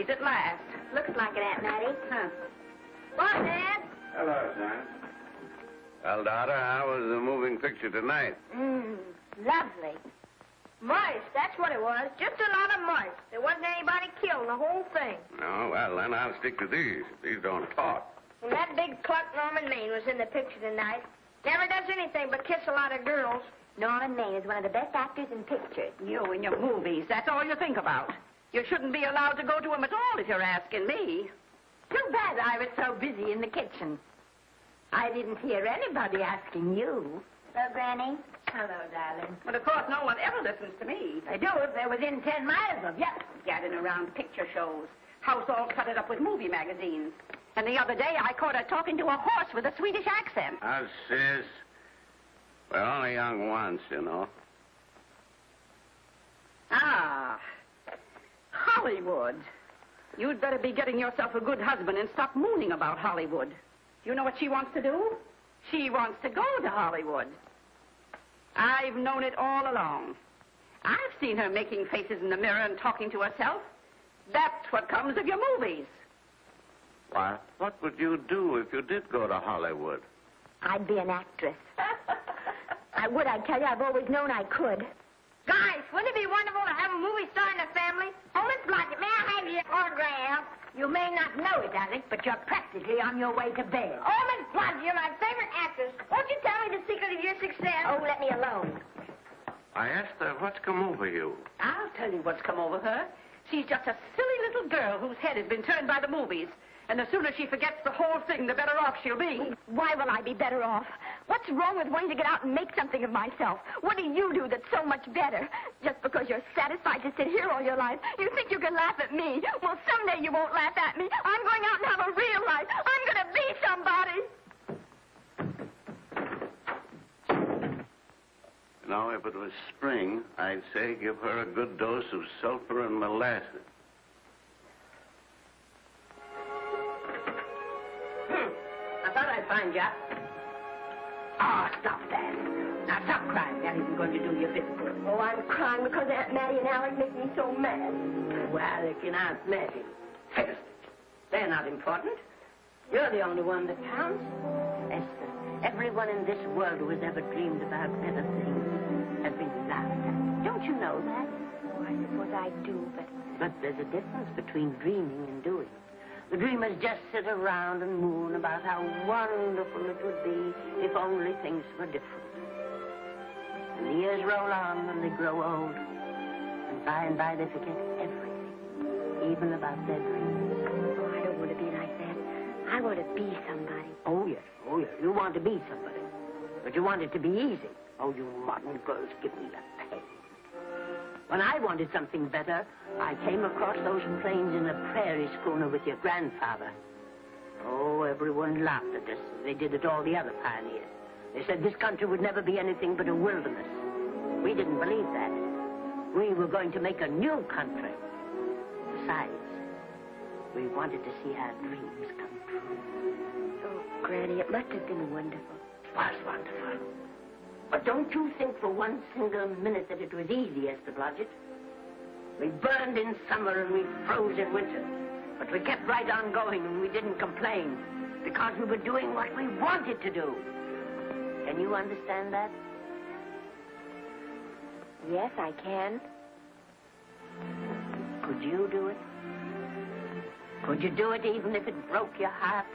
movies at last. Looks like it, Aunt Mattie. Huh. What, Dad? Hello, son. Well, daughter, how was the moving picture tonight? Lovely. Mice, that's what it was. Just a lot of mice. There wasn't anybody killed in the whole thing. No, well, then I'll stick to these. These don't talk. And that big cluck Norman Maine was in the picture tonight. Never does anything but kiss a lot of girls. Norman Maine is one of the best actors in pictures. You and your movies, that's all you think about. You shouldn't be allowed to go to them at all if you're asking me. Too bad I was so busy in the kitchen. I didn't hear anybody asking you. Hello, Granny. Hello, darling. But of course no one ever listens to me. They do if they're within 10 miles of you. Gadding around picture shows. House all cluttered up with movie magazines. And the other day I caught her talking to a horse with a Swedish accent. Sis. We're only young once, you know. Ah, Hollywood. You'd better be getting yourself a good husband and stop mooning about Hollywood. You know what she wants to do? She wants to go to Hollywood. I've known it all along. I've seen her making faces in the mirror and talking to herself. That's what comes of your movies. Why, what would you do if you did go to Hollywood? I'd be an actress. I would, I tell you. I've always known I could. Guys, wouldn't it be wonderful to have a movie star in the family? Oh, Miss Blodgett, may I have your autograph? You may not know it, Alec, but you're practically on your way to bed. Oh, Miss Blodgett, you're my favorite actress. Won't you tell me the secret of your success? Oh, let me alone. I asked her what's come over you. I'll tell you what's come over her. She's just a silly little girl whose head has been turned by the movies. And the sooner she forgets the whole thing, the better off she'll be. Why will I be better off? What's wrong with wanting to get out and make something of myself? What do you do that's so much better? Just because you're satisfied to sit here all your life, you think you can laugh at me. Well, someday you won't laugh at me. I'm going out and have a real life. I'm going to be somebody. You know, if it was spring, I'd say give her a good dose of sulfur and molasses. I thought I'd find you. Oh, stop that. Now, stop crying. That isn't going to do you a bit of good. Oh, I'm crying because Aunt Mattie and Alec make me so mad. Well, Alec and Aunt Mattie. First, they're not important. You're the only one that counts. Esther, everyone in this world who has ever dreamed about better things has been laughed at. Don't you know that? Oh, I suppose I do, But there's a difference between dreaming and doing. The dreamers just sit around and moon about how wonderful it would be if only things were different. And the years roll on and they grow old. And by they forget everything, even about their dreams. Oh, I don't want to be like that. I want to be somebody. Oh, yes. You want to be somebody. But you want it to be easy. Oh, you modern girls, give me a pain. When I wanted something better, I came across those plains in a prairie schooner with your grandfather. Oh, everyone laughed at us. They did at all the other pioneers. They said this country would never be anything but a wilderness. We didn't believe that. We were going to make a new country. Besides, we wanted to see our dreams come true. Oh, Granny, it must have been wonderful. It was wonderful. But don't you think for one single minute that it was easy, Esther Blodgett. We burned in summer and we froze in winter. But we kept right on going and we didn't complain because we were doing what we wanted to do. Can you understand that? Yes, I can. Could you do it? Could you do it even if it broke your heart?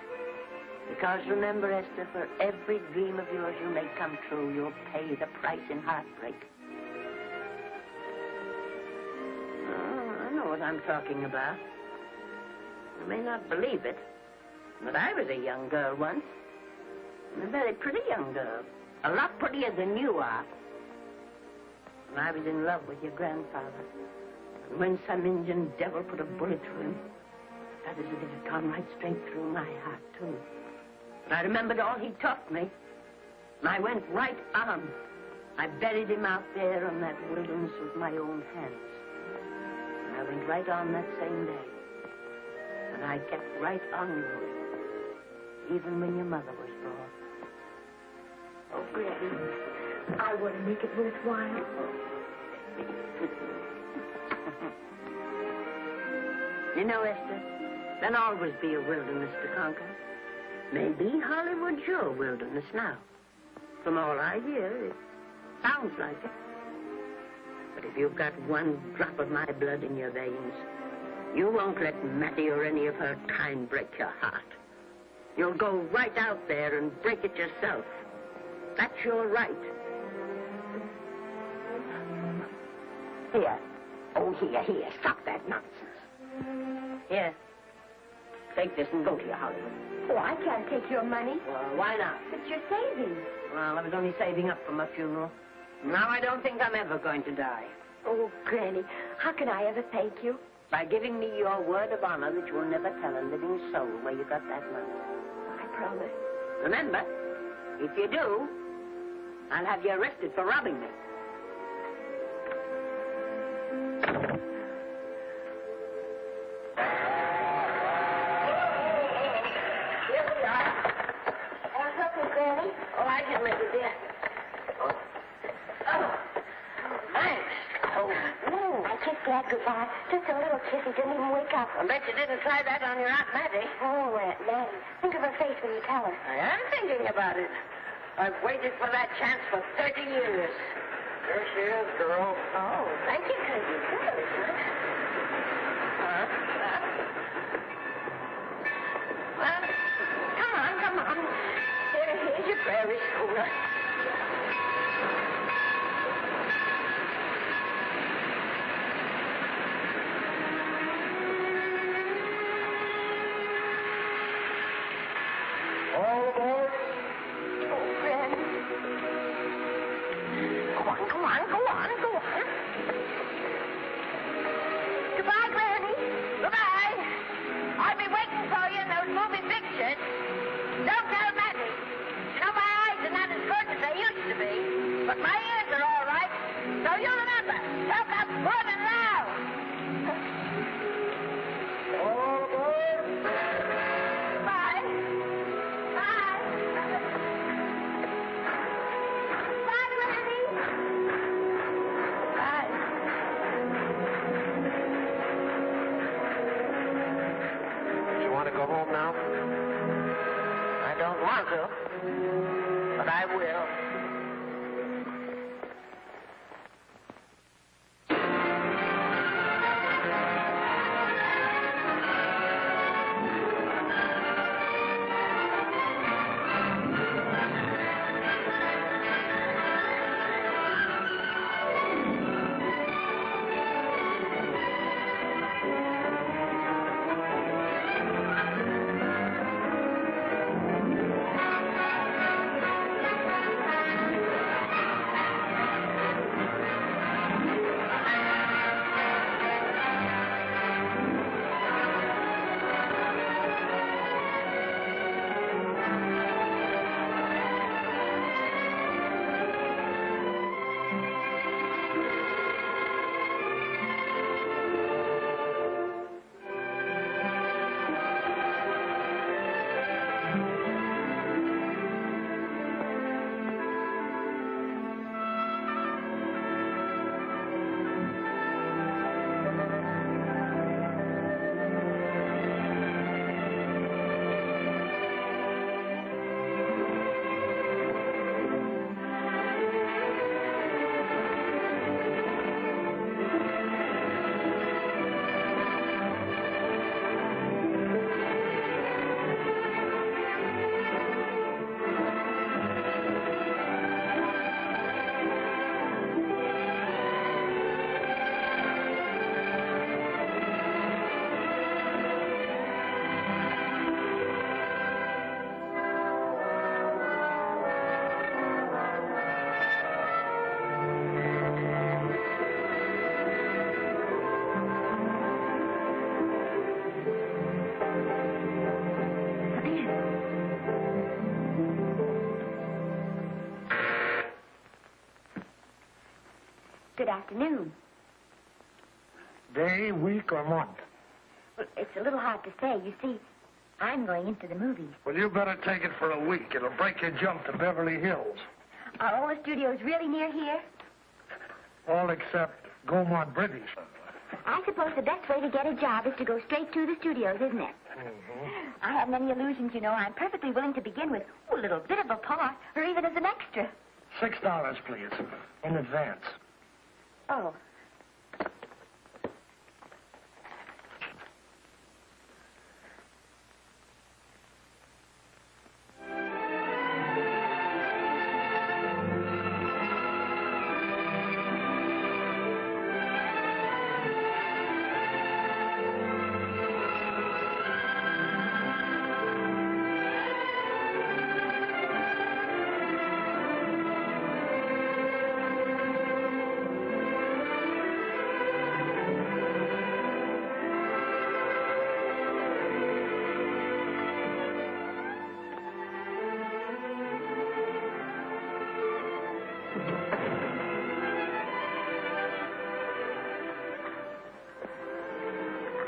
Because remember, Esther, for every dream of yours you make come true, you'll pay the price in heartbreak. Oh, I know what I'm talking about. You may not believe it, but I was a young girl once. And a very pretty young girl. A lot prettier than you are. And I was in love with your grandfather. And when some Indian devil put a bullet through him, that is as if it had gone right straight through my heart, too. But I remembered all he taught me. And I went right on. I buried him out there in that wilderness with my own hands. And I went right on that same day. And I kept right on going. Even when your mother was born. Oh, Granny, I want to make it worthwhile. You know, Esther, there'll always be a wilderness to conquer. Maybe Hollywood's your wilderness now. From all I hear, it sounds like it. But if you've got one drop of my blood in your veins, you won't let Mattie or any of her kind break your heart. You'll go right out there and break it yourself. That's your right. Here. Oh, here. Stop that nonsense. Here. Take this and go to your Hollywood. Oh, I can't take your money. Well, why not? But you're saving. Well, I was only saving up for my funeral. Now I don't think I'm ever going to die. Oh, Granny, how can I ever thank you? By giving me your word of honor that you'll never tell a living soul where you got that money. I promise. Remember, if you do, I'll have you arrested for robbing me. Here we are. Want something, Granny? Oh, I can make it, dear. Oh, thanks. I kissed Dad goodbye. Just a little kiss. He didn't even wake up. I bet you didn't try that on your Aunt Mattie. Oh, Aunt Mattie. Think of her face when you tell her. I am thinking about it. I've waited for that chance for 30 years. There she is, girl. Oh, thank you, Cousin. Well, come on. Here's your prairie schooner. All aboard. Oh, Granny. Go on. Goodbye, Granny. Goodbye. I'll be waiting for you in those movie pictures. Don't tell Mattie. You know, my eyes are not as good as they used to be, but my ears are all right. So you remember, talk up good and loud. All aboard. Bye. Bye. Bye, Granny. Bye. You want to go home now? I don't want to, but I will. Good afternoon. Day, week, or month? Well, it's a little hard to say. You see, I'm going into the movies. Well, you better take it for a week. It'll break your jump to Beverly Hills. Are all the studios really near here? All except Gaumont British. I suppose the best way to get a job is to go straight to the studios, isn't it? Mm-hmm. I have many illusions, you know. I'm perfectly willing to begin with a little bit of a part, or even as an extra. $6, please, in advance. Oh.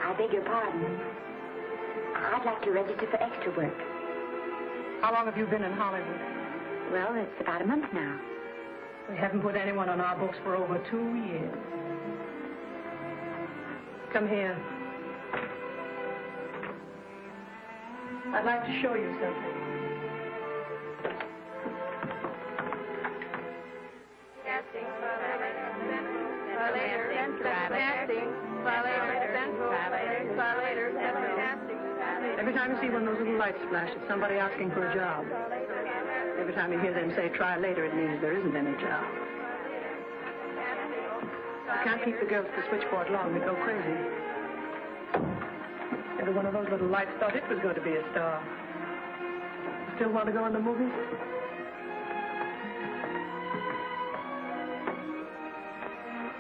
I beg your pardon. I'd like to register for extra work. How long have you been in Hollywood? Well, it's about a month now. We haven't put anyone on our books for over 2 years. Come here. I'd like to show you something. Every time you see one of those little lights flash, it's somebody asking for a job. Every time you hear them say, try later, it means there isn't any job. You can't keep the girls at the switchboard long. They go crazy. Every one of those little lights thought it was going to be a star. Still want to go in the movies?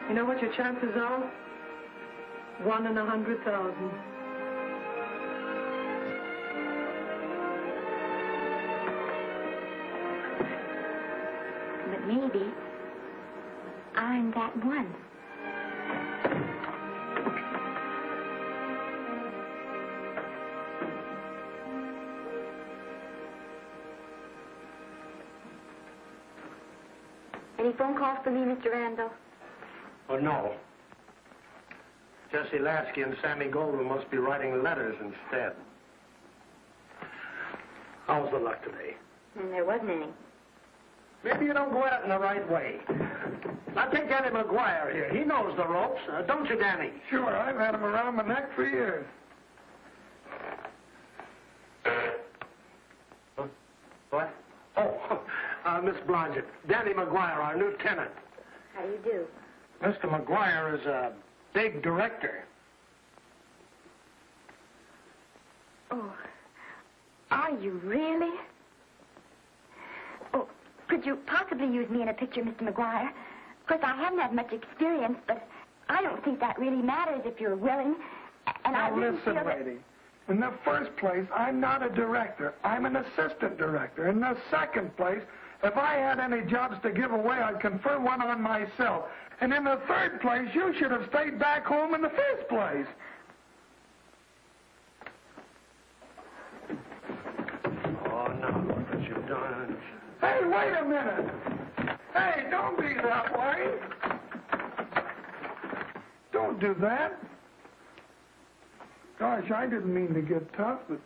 You know what your chances are? 1 in 100,000. But maybe I'm that one. Any phone calls for me, Mr. Randall? Oh, no. Jesse Lasky and Sammy Goldwyn must be writing letters instead. How's the luck today? And there wasn't any. Maybe you don't go at it in the right way. Now, take Danny McGuire here. He knows the ropes. Don't you, Danny? Sure, I've had him around my neck for years. What? Oh, Miss Blodgett. Danny McGuire, our new tenant. How do you do? Mr. McGuire is a big director. Oh, are you really? Oh, could you possibly use me in a picture, Mr. McGuire? Of course, I haven't had much experience, but I don't think that really matters if you're willing. And Now, I really listen, feel that... lady. In the first place, I'm not a director. I'm an assistant director. In the second place, if I had any jobs to give away, I'd confer one on myself. And in the third place, you should have stayed back home in the first place. Oh, no, look what you've done. Hey, wait a minute. Hey, don't be that way. Don't do that. Gosh, I didn't mean to get tough, but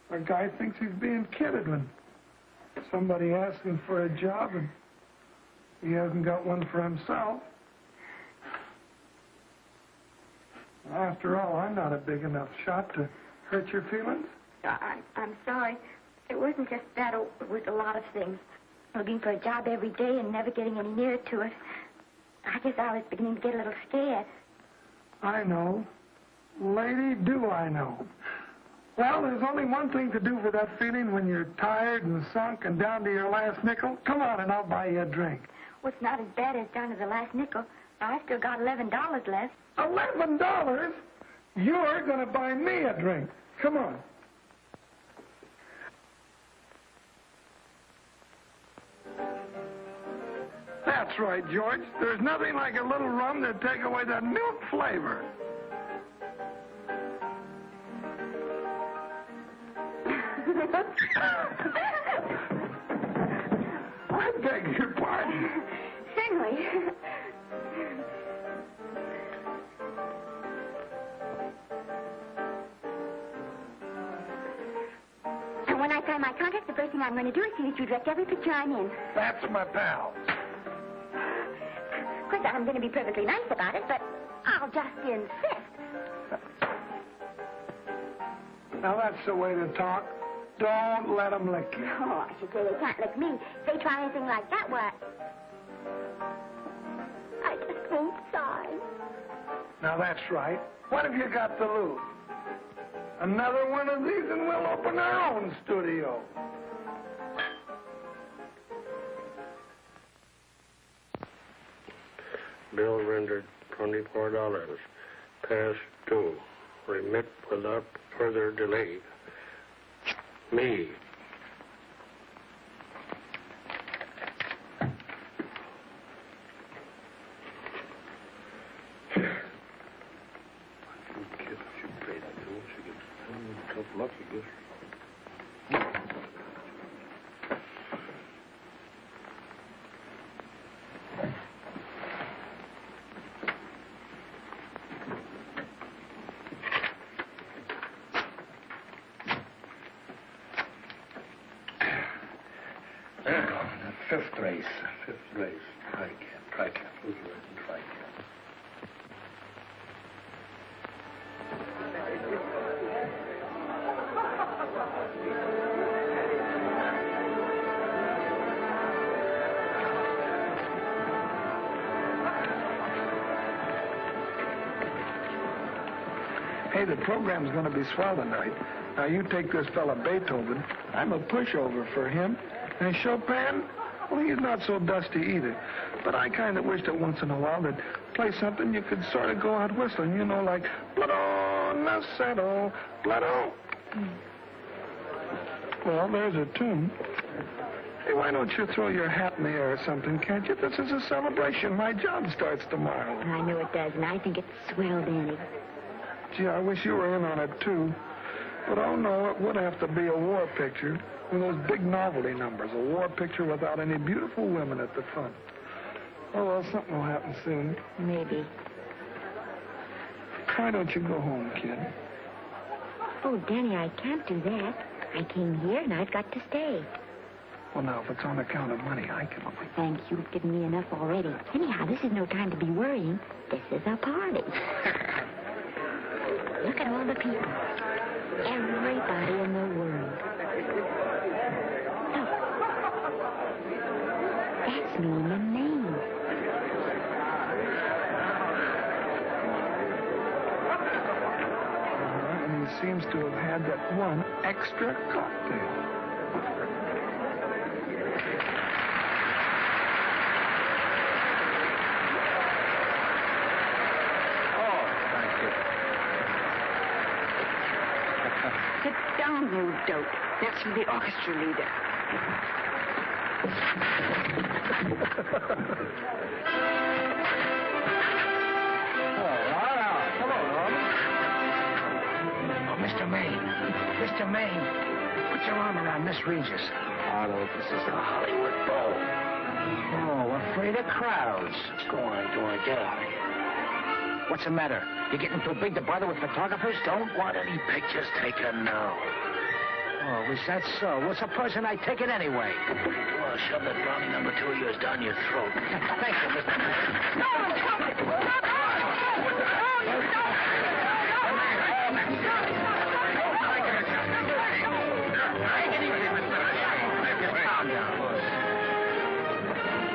a guy thinks he's being kidded when somebody asks him for a job and he hasn't got one for himself. After all, I'm not a big enough shot to hurt your feelings. I'm sorry. It wasn't just that. It was a lot of things. Looking for a job every day and never getting any nearer to it. I guess I was beginning to get a little scared. I know. Lady, do I know. Well, there's only one thing to do for that feeling when you're tired and sunk and down to your last nickel. Come on and I'll buy you a drink. Well, it's not as bad as down to the last nickel. I've still got $11 left. $11? You're going to buy me a drink. Come on. That's right, George. There's nothing like a little rum to take away that milk flavor. I beg your pardon. Certainly. sign my contract, the first thing I'm going to do is see that you direct every picture I'm in. That's my pal. Of course, I'm going to be perfectly nice about it, but I'll just insist. Now, that's the way to talk. Don't let them lick you. Oh, I should say they can't lick me. If they try anything like that, what? I just won't sign. Now, that's right. What have you got to lose? Another one of these and we'll open our own studio. Bill rendered $24. Past due. Remit without further delay. Me. Fifth race. Tricap. Hey, the program's going to be swell tonight. Now, you take this fella Beethoven. I'm a pushover for him. And Chopin, well, he's not so dusty either. But I kind of wish that once in a while they'd play something you could sort of go out whistling, you know, like Blood on the Saddle, Blood on. Well, there's a tune. Hey, why don't you throw your hat in the air or something, can't you? This is a celebration. My job starts tomorrow. I know it does, and I think it's swell, Danny. Gee, I wish you were in on it, too. But, oh, no, it would have to be a war picture. One of those big novelty numbers, a war picture without any beautiful women at the front. Oh, well, something will happen soon. Maybe. Why don't you go home, kid? Oh, Danny, I can't do that. I came here, and I've got to stay. Well, now, if it's on account of money, I can... Oh, thanks. You've given me enough already. Anyhow, this is no time to be worrying. This is a party. Look at all the people. Everybody in the world. Look. That's me and the name. And he seems to have had that one extra cocktail. Sit down, you dope. That's for the orchestra leader. Mr. Maine, put your arm around Miss Regis. Otto, this is a Hollywood bowl. Oh, afraid of crowds. Go on, get out of here. What's the matter? You getting too big to bother with photographers? Don't want any pictures taken now. Oh, is that so? Well, supposing I take it anyway. Well, shove that brownie number 2 of yours down your throat. Thank you, Mr. Maine. No!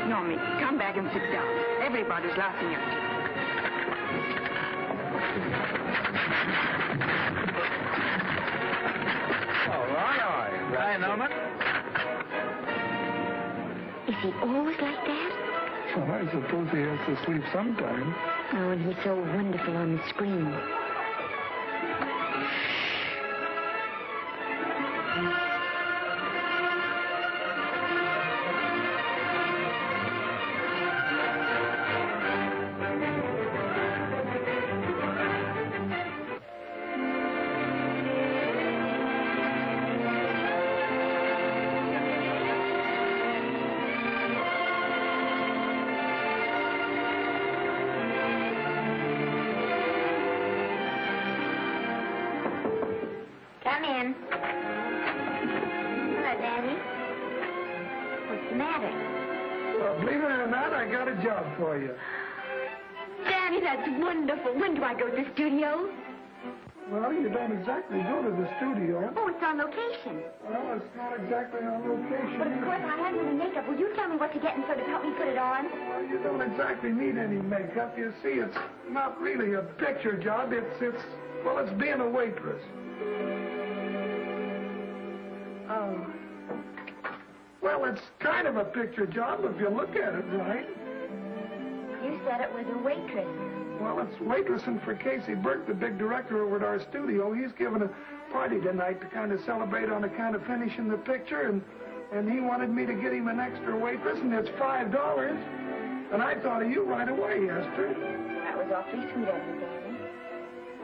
Normie, come back and sit down. Everybody's laughing at you. All right. Ryan Norman? Is he always like that? Well, I suppose he has to sleep sometime. Oh, and he's so wonderful on the screen. Well, believe it or not, I got a job for you. Danny, that's wonderful. When do I go to the studio? Well, you don't exactly go to the studio. Oh, it's on location. Well, it's not exactly on location. But of course, I haven't any makeup. Will you tell me what to get and sort of help me put it on? Well, you don't exactly need any makeup. You see, it's not really a picture job. It's being a waitress. Oh. Well, it's kind of a picture job if you look at it right. You said it was a waitress. Well, it's waitressing for Casey Burke, the big director over at our studio. He's giving a party tonight to kind of celebrate on account of finishing the picture, and he wanted me to get him an extra waitress, and it's $5. And I thought of you right away, Esther. That was awfully sweet of you, Danny.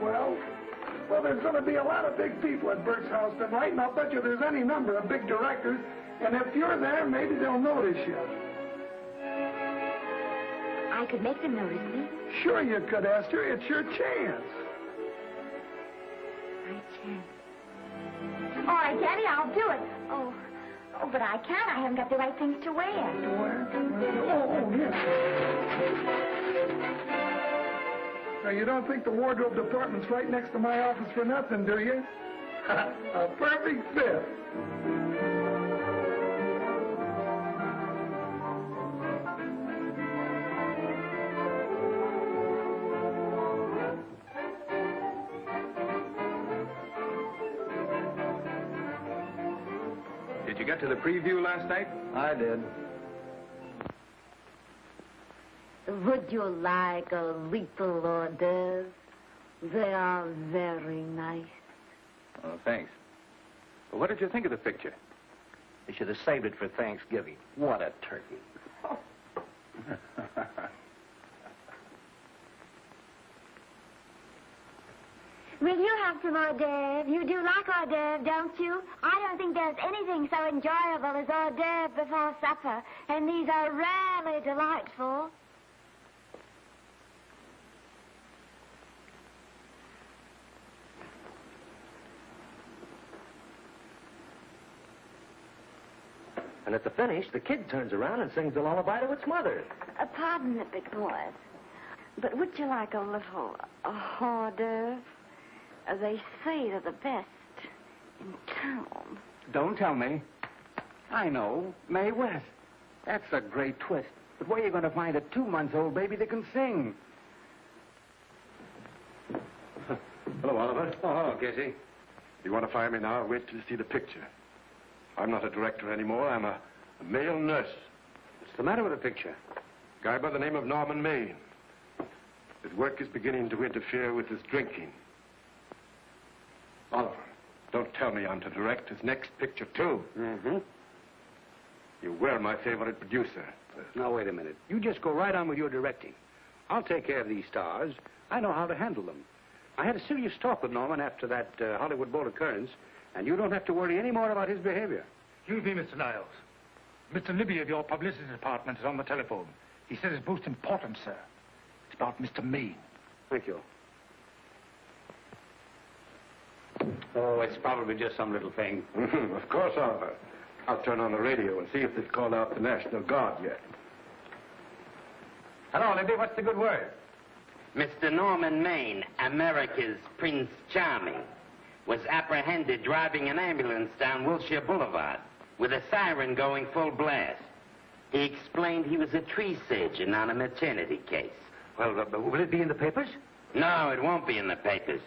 Well, there's going to be a lot of big people at Burke's house tonight, and I'll bet you there's any number of big directors, and if you're there, maybe they'll notice you. I could make them notice me. Sure you could, Esther. It's your chance. My chance. All right, Danny, I'll do it. Oh, but I can't. I haven't got the right things to wear. Oh, yes. Now, you don't think the wardrobe department's right next to my office for nothing, do you? A perfect fit. Did you get to the preview last night? I did. Would you like a little hors d'oeuvre? They are very nice. Oh, thanks. Well, what did you think of the picture? You should have saved it for Thanksgiving. What a turkey. Will you have some hors d'oeuvre? You do like hors d'oeuvre, don't you? I don't think there's anything so enjoyable as hors d'oeuvre before supper, and these are rarely delightful. And at the finish, the kid turns around and sings the lullaby to its mother. Pardon the big boys, but would you like a little hors d'oeuvre? They say they're the best in town. Don't tell me. I know. Mae West. That's a great twist. But where are you going to find a 2-month-old baby that can sing? Hello, Oliver. Oh, hello, Casey. You want to fire me now? Wait till you see the picture. I'm not a director anymore. I'm a male nurse. What's the matter with the picture? Guy by the name of Norman Maine. His work is beginning to interfere with his drinking. Oliver, don't tell me I'm to direct his next picture, too. Mm-hmm. You were my favorite producer. Now, wait a minute. You just go right on with your directing. I'll take care of these stars. I know how to handle them. I had a serious talk with Norman after that Hollywood boat occurrence, and you don't have to worry any more about his behavior. Excuse me, Mr. Niles. Mr. Libby of your publicity department is on the telephone. He says it's most important, sir. It's about Mr. Maine. Thank you. Oh, it's probably just some little thing. Of course, Oliver. I'll turn on the radio and see if they've called out the National Guard yet. Hello, Libby. What's the good word? Mr. Norman Maine, America's Prince Charming, was apprehended driving an ambulance down Wilshire Boulevard with a siren going full blast. He explained he was a tree surgeon on a maternity case. Well, will it be in the papers? No, it won't be in the papers.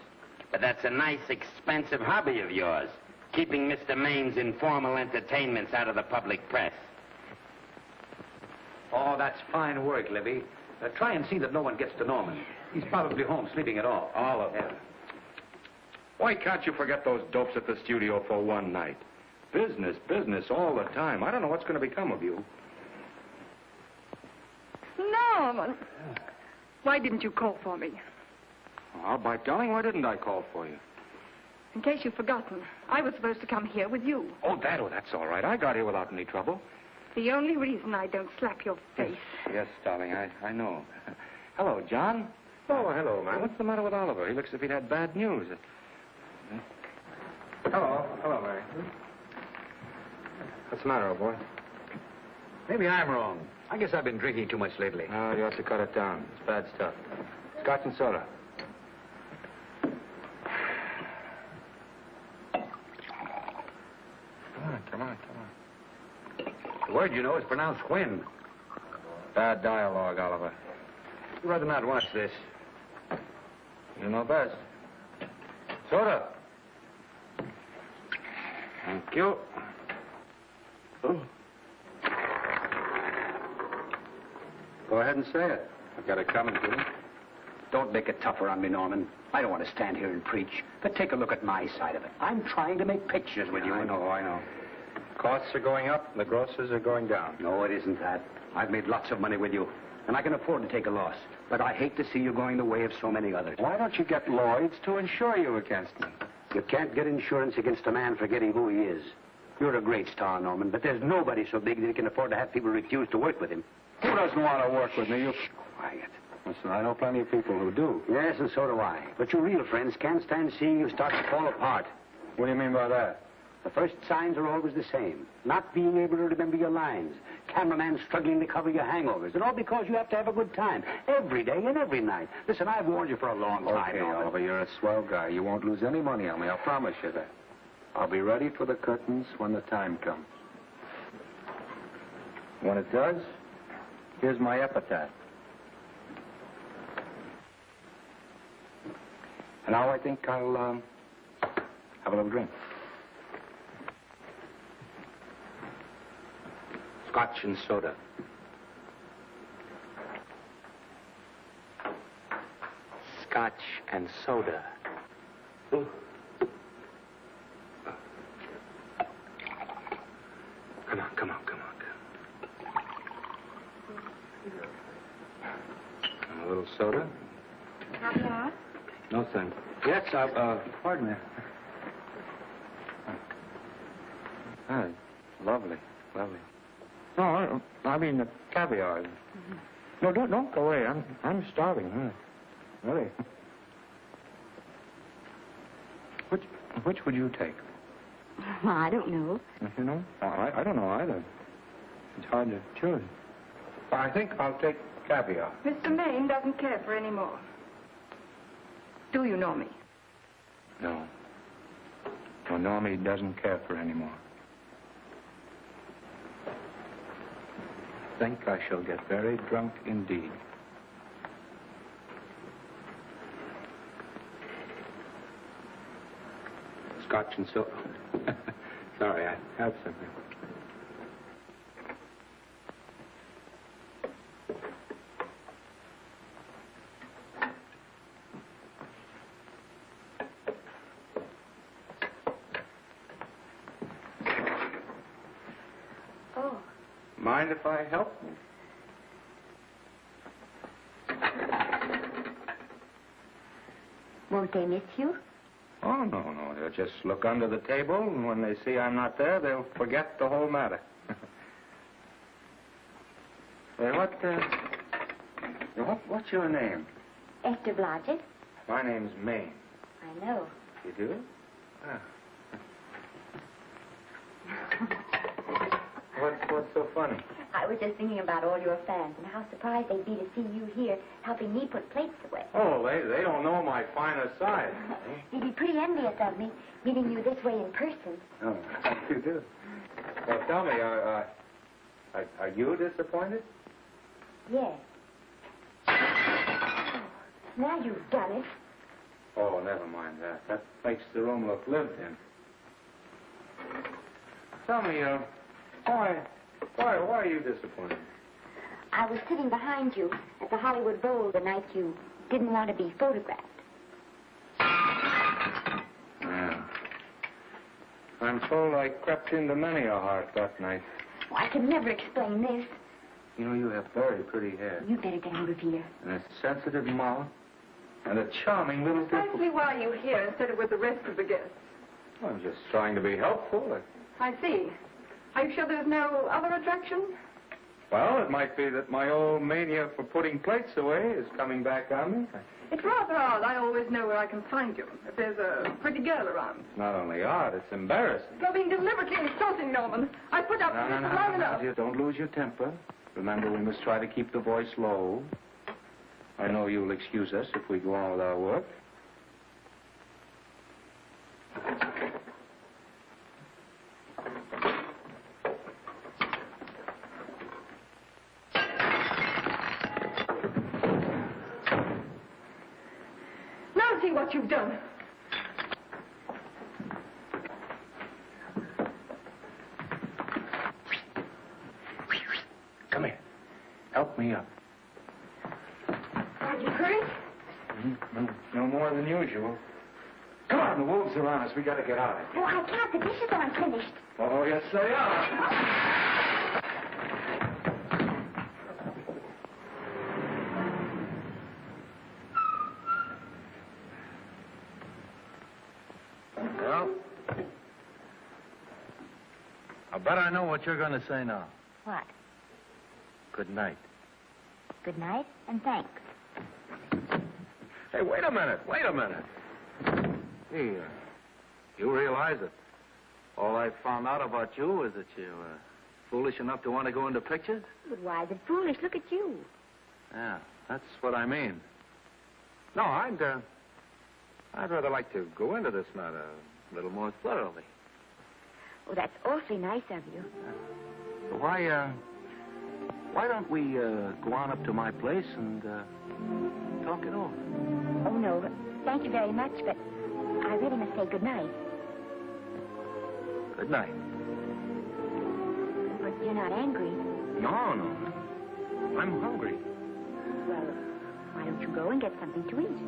But that's a nice, expensive hobby of yours, keeping Mr. Maine's informal entertainments out of the public press. Oh, that's fine work, Libby. Try and see that no one gets to Norman. He's probably home sleeping it off. All of them. Why can't you forget those dopes at the studio for one night? Business, business all the time. I don't know what's going to become of you. Norman, why didn't you call for me? Oh, by darling, why didn't I call for you? In case you've forgotten, I was supposed to come here with you. Oh, that's all right. I got here without any trouble. The only reason I don't slap your face. Yes, darling, I know. Hello, John. Oh, hello, man. What's the matter with Oliver? He looks as if he'd had bad news. Hello, Mary. What's the matter, old boy? Maybe I'm wrong. I guess I've been drinking too much lately. No, you ought to cut it down. It's bad stuff. Scotch and soda. Come on. The word, you know, is pronounced when. Bad dialogue, Oliver. You'd rather not watch this. You know best. Soda. Thank you. Oh. Go ahead and say it. I've got it coming to you. Don't make it tougher on me, Norman. I don't want to stand here and preach, but take a look at my side of it. I'm trying to make pictures with you. I know. Costs are going up, and the grosses are going down. No, it isn't that. I've made lots of money with you, and I can afford to take a loss. But I hate to see you going the way of so many others. Why don't you get Lloyd's to insure you against me? You can't get insurance against a man forgetting who he is. You're a great star, Norman, but there's nobody so big that he can afford to have people refuse to work with him. Who doesn't want to work with me? You... Quiet. Listen, I know plenty of people who do. Yes, and so do I. But your real friends can't stand seeing you start to fall apart. What do you mean by that? The first signs are always the same. Not being able to remember your lines. Cameraman struggling to cover your hangovers. And all because you have to have a good time. Every day and every night. Listen, I've warned you for a long time. Okay, Oliver, you're a swell guy. You won't lose any money on me. I'll promise you that. I'll be ready for the curtains when the time comes. When it does, here's my epitaph. And now I think I'll, have a little drink. Scotch and soda. Scotch and soda. Ooh. Come on. And a little soda? Caviar? No, thanks. Yes, pardon me. Lovely. No, I mean the caviar. Mm-hmm. No, don't go away. I'm starving. Huh? Really. Which would you take? Well, I don't know. You know? I don't know either. It's hard to choose. I think I'll take caviar. Mr. Maine doesn't care for any more. Do you know me? No. No, Normie doesn't care for any more. I think I shall get very drunk indeed. Scotch and soda. Sorry, I have something. Oh. Mind if I help? Won't they miss you? Oh, no. They'll just look under the table, and when they see I'm not there, they'll forget the whole matter. Hey, what's your name? Esther Blodgett. My name's Maine. I know. You do? Ah. What's so funny? I was just thinking about all your fans and how surprised they'd be to see you here helping me put plates away. Oh, they don't know my finer side. They'd be pretty envious of me, meeting you this way in person. Oh, you do? Well, tell me, are you disappointed? Yes. Oh, now you've done it. Oh, never mind that. That makes the room look lived in. Tell me, why are you disappointed? I was sitting behind you at the Hollywood Bowl the night you didn't want to be photographed. Yeah. I'm told I crept into many a heart that night. Well, I can never explain this. You know, you have very pretty hair. You better get out of here. And a sensitive mouth. And a charming little Precisely why are you here instead of with the rest of the guests? I'm just trying to be helpful. I see. Are you sure there's no other attraction? Well, it might be that my old mania for putting plates away is coming back on me. It's rather odd. I always know where I can find you if there's a pretty girl around. It's not only odd, it's embarrassing. You're being deliberately insulting, Norman. I put up with this long enough. Don't lose your temper. Remember, we must try to keep the voice low. I know you'll excuse us if we go on with our work. Now see what you've done. Come here. Help me up. Are you hurt? No more than usual. Come on, the wolves are on us. We got to get out of here. Oh, I can't. The dishes aren't finished. Oh, yes, they are. Well, I bet I know what you're going to say now. What? Good night. Good night, and thanks. Hey, wait a minute. Hey, you realize that all I found out about you is that you're foolish enough to want to go into pictures? But why is it foolish? Look at you. Yeah, that's what I mean. No, I'd rather like to go into this matter a little more thoroughly. Oh, that's awfully nice of you. So why don't we go on up to my place and talk it over? Oh, no, thank you very much, but I really must say good night. Good night. But you're not angry. No. I'm hungry. Well, why don't you go and get something to eat?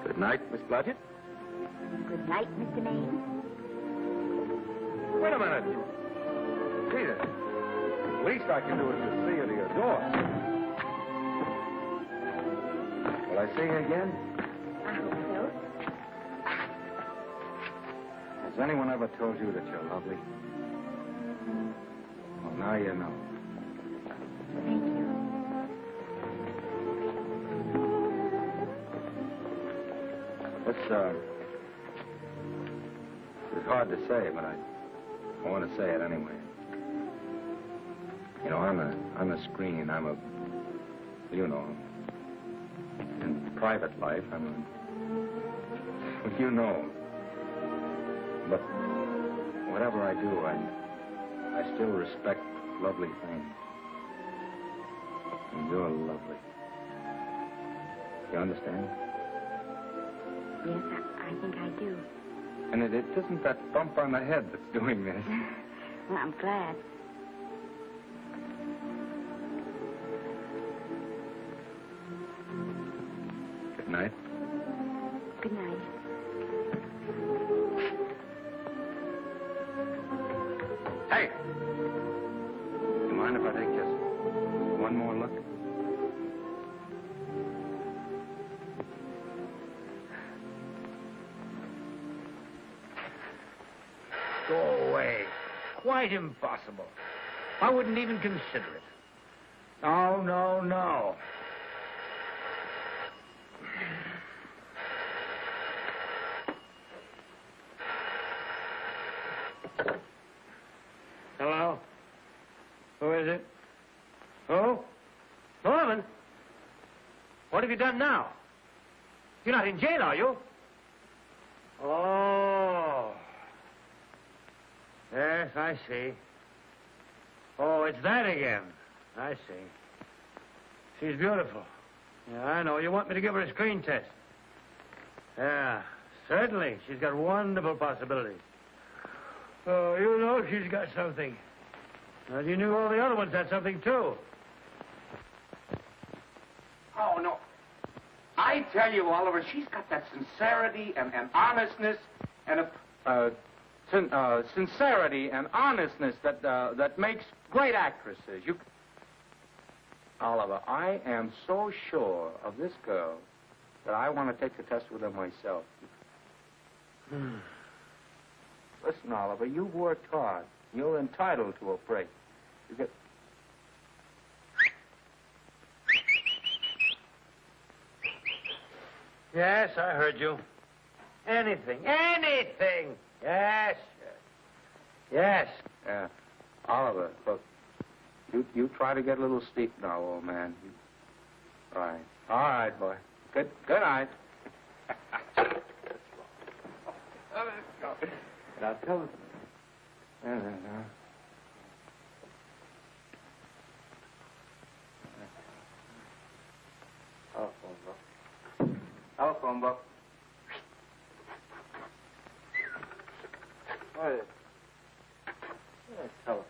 Good night, Miss Blodgett. Good night, Mr. Maine. Wait a minute. Peter, the least I can do is to see you to your door. Will I see you again? I hope so. Has anyone ever told you that you're lovely? Well, now you know. Thank you. It's hard to say, but I want to say it anyway. You know, I'm a screen. You know, in private life, well, you know. But whatever I do, I still respect lovely things. And you're lovely. You understand? Yes, I think I do. And it isn't that bump on the head that's doing this. Well, I'm glad. Good night. Good night. Hey! You mind if I take just one more look? Go away. Quite impossible. I wouldn't even consider it. No. Hello? Who is it? Who? Wellman? What have you done now? You're not in jail, are you? Oh. Yes, I see. Oh, it's that again. I see. She's beautiful. Yeah, I know. You want me to give her a screen test? Yeah, certainly. She's got wonderful possibilities. Oh, you know she's got something. Well, you knew all the other ones had something, too. Oh, no. I tell you, Oliver, she's got that sincerity and honestness and sincerity and honestness that makes great actresses. Oliver, I am so sure of this girl that I want to take the test with her myself. Listen, Oliver, you've worked hard. You're entitled to a break. You get... Yes, I heard you. Anything. Yes. Yeah. Oliver, look. You try to get a little sleep now, old man. All right. All right, boy. Good night. Now, tell us. Telephone book. What is it? Telephone.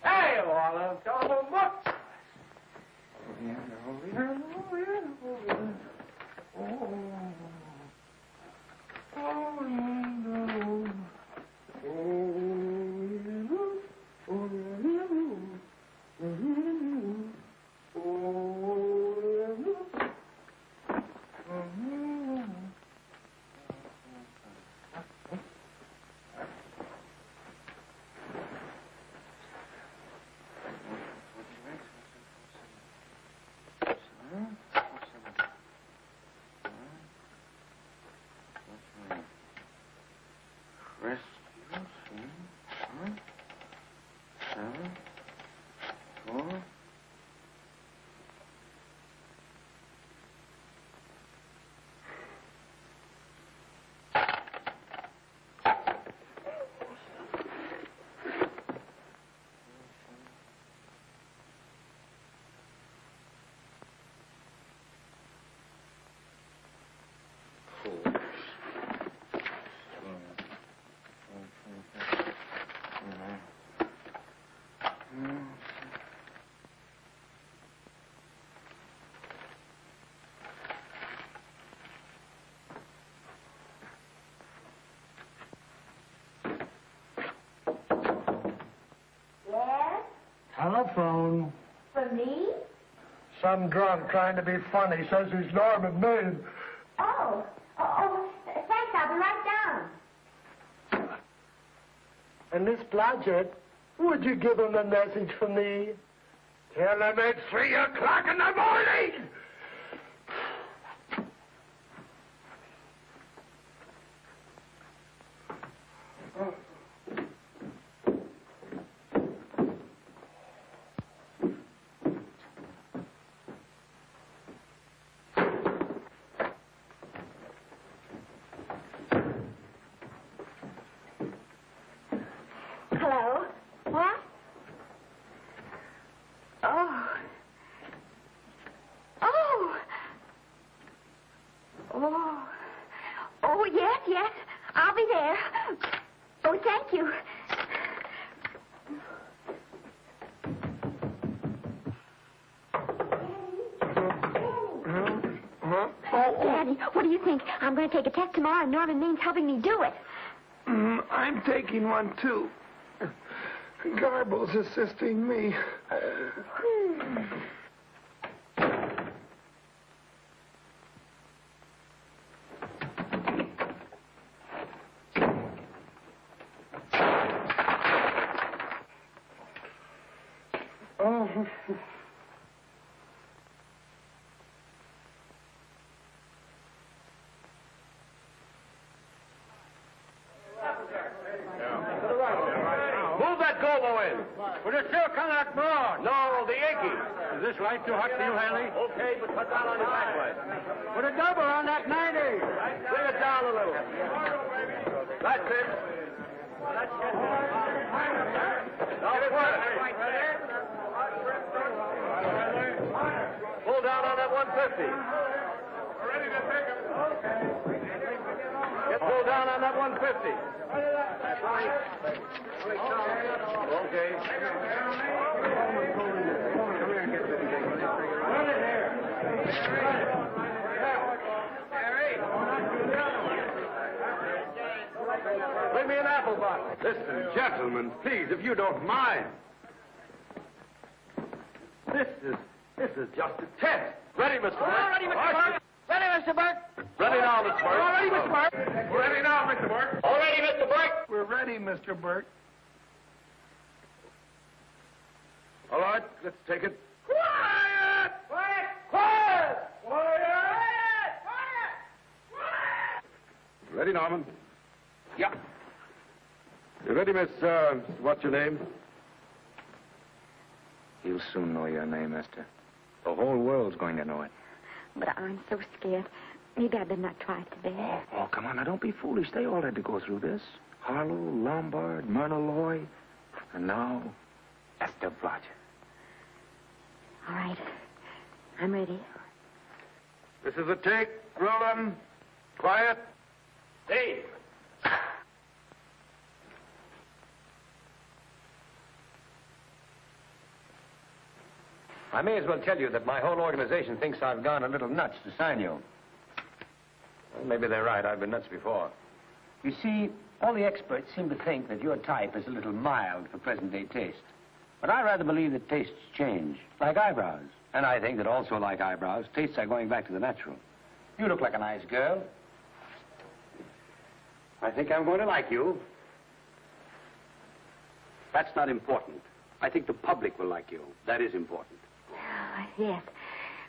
Hey, Olive, telephone book. Telephone. For me? Some drunk trying to be funny says he's Norman Maine. Oh, thanks. I'll be right down. And Miss Blodgett, would you give him a message for me? Tell him it's 3 o'clock in the morning! Hello? What? Oh. Oh. Oh. Oh, yes. I'll be there. Oh, thank you. Daddy, what do you think? I'm going to take a test tomorrow, and Norman Main's helping me do it. I'm taking one, too. Garble's assisting me. Oh. Move that gobo in. But it's still coming out broad. No, the Yankee. Is this right too hot for you, Hanley? Okay, but cut down on your backlight. Put a double on that 90. Bring it down a little. That's it. Now put it. Pull down on that 150. We're ready to take him. Get pulled down on that 150. That's right. Okay. Bring me an apple box. Listen, gentlemen, please, if you don't mind. This is just a test. Ready, Mr. Burke? All ready, Mr. Burke. Ready, Mr. Burke. Ready now, Mr. Burke. All ready, Mr. Burke. Ready now, Mr. Burke. All ready, Mr. Burke. We're ready, Mr. Burke. All right, let's take it. Quiet! Quiet! Quiet! Quiet! Quiet! Ready, Norman? Yeah. You ready, Miss, what's your name? You'll soon know your name, Esther. The whole world's going to know it. But I'm so scared. Maybe I better not try it today. Oh, come on. Now, don't be foolish. They all had to go through this. Harlow, Lombard, Myrna Loy, and now Esther Blodgett. All right. I'm ready. This is a take. Rolling. Quiet. Dave! I may as well tell you that my whole organization thinks I've gone a little nuts to sign you. Well, maybe they're right. I've been nuts before. You see, all the experts seem to think that your type is a little mild for present-day taste. But I rather believe that tastes change, like eyebrows. And I think that also, like eyebrows, tastes are going back to the natural. You look like a nice girl. I think I'm going to like you. That's not important. I think the public will like you. That is important. Oh, yes.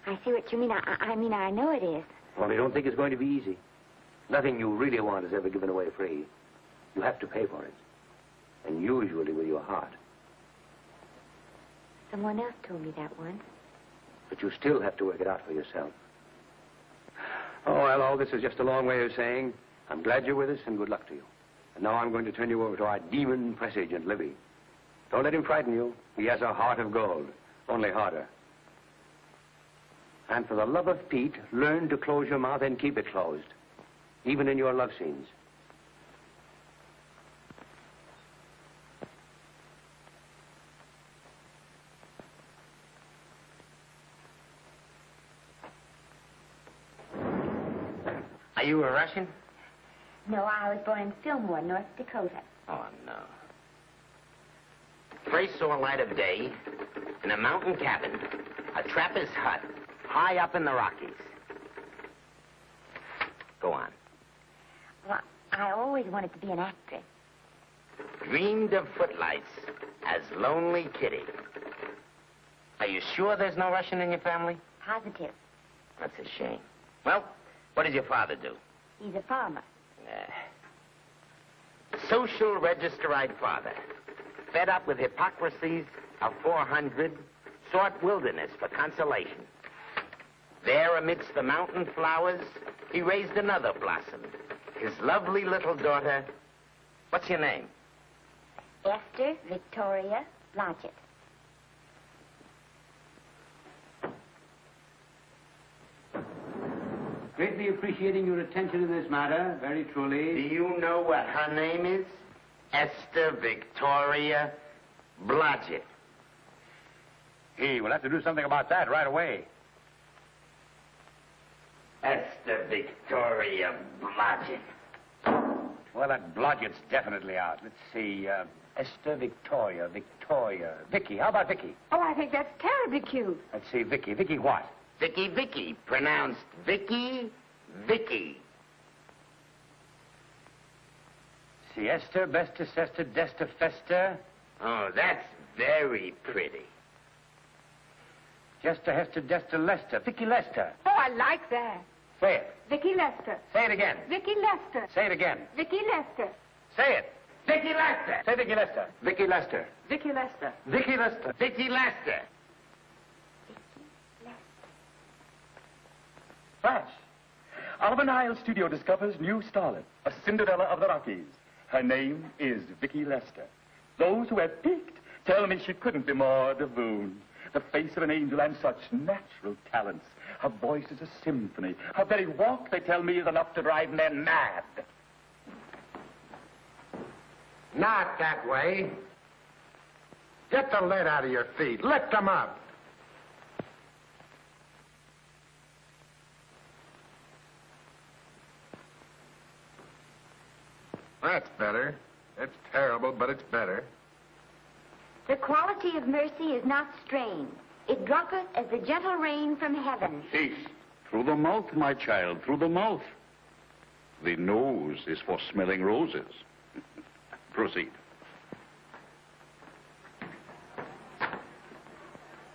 I see what you mean. I mean, I know it is. Only don't think it's going to be easy. Nothing you really want is ever given away free. You have to pay for it. And usually with your heart. Someone else told me that once. But you still have to work it out for yourself. Oh, well, all this is just a long way of saying, I'm glad you're with us and good luck to you. And now I'm going to turn you over to our demon press agent, Libby. Don't let him frighten you. He has a heart of gold, only harder. And for the love of Pete, learn to close your mouth and keep it closed, even in your love scenes. Are you a Russian? No, I was born in Fillmore, North Dakota. Oh, no. First saw light of day in a mountain cabin, a trapper's hut, high up in the Rockies. Go on. Well, I always wanted to be an actress. Dreamed of footlights as Lonely Kitty. Are you sure there's no Russian in your family? Positive. That's a shame. Well, what does your father do? He's a farmer. Social registerite father. Fed up with hypocrisies of 400, sought wilderness for consolation. There amidst the mountain flowers, he raised another blossom. His lovely little daughter. What's your name? Esther Victoria Blodgett. Greatly appreciating your attention in this matter, very truly. Do you know what her name is? Esther Victoria Blodgett. Hey, we'll have to do something about that right away. Esther Victoria Blodgett. Well, that Blodgett's definitely out. Let's see, Esther Victoria, Vicky. How about Vicky? Oh, I think that's terribly cute. Let's see, Vicky. Vicky what? Vicky, pronounced Vicky. See, Esther, Besta, Sesta, Desta, Festa. Oh, that's very pretty. Jester, Hester, Desta, Lester. Vicky Lester. Oh, I like that. Say it. Vicky Lester. Say it again. Vicky Lester. Say it again. Vicky Lester. Say it. Vicky Lester. Say Vicky Lester. Vicky Lester. Vicky Lester. Vicky Lester. Vicky Lester. Flash. Oliver Nile Studio discovers new starlet, a Cinderella of the Rockies. Her name is Vicky Lester. Those who have peeked tell me she couldn't be more divoon. The face of an angel and such natural talents. Her voice is a symphony. Her very walk, they tell me, is enough to drive men mad. Not that way. Get the lead out of your feet. Lift them up. That's better. It's terrible, but it's better. The quality of mercy is not strained. It droppeth as the gentle rain from heaven. Peace. Through the mouth, my child, through the mouth. The nose is for smelling roses. Proceed.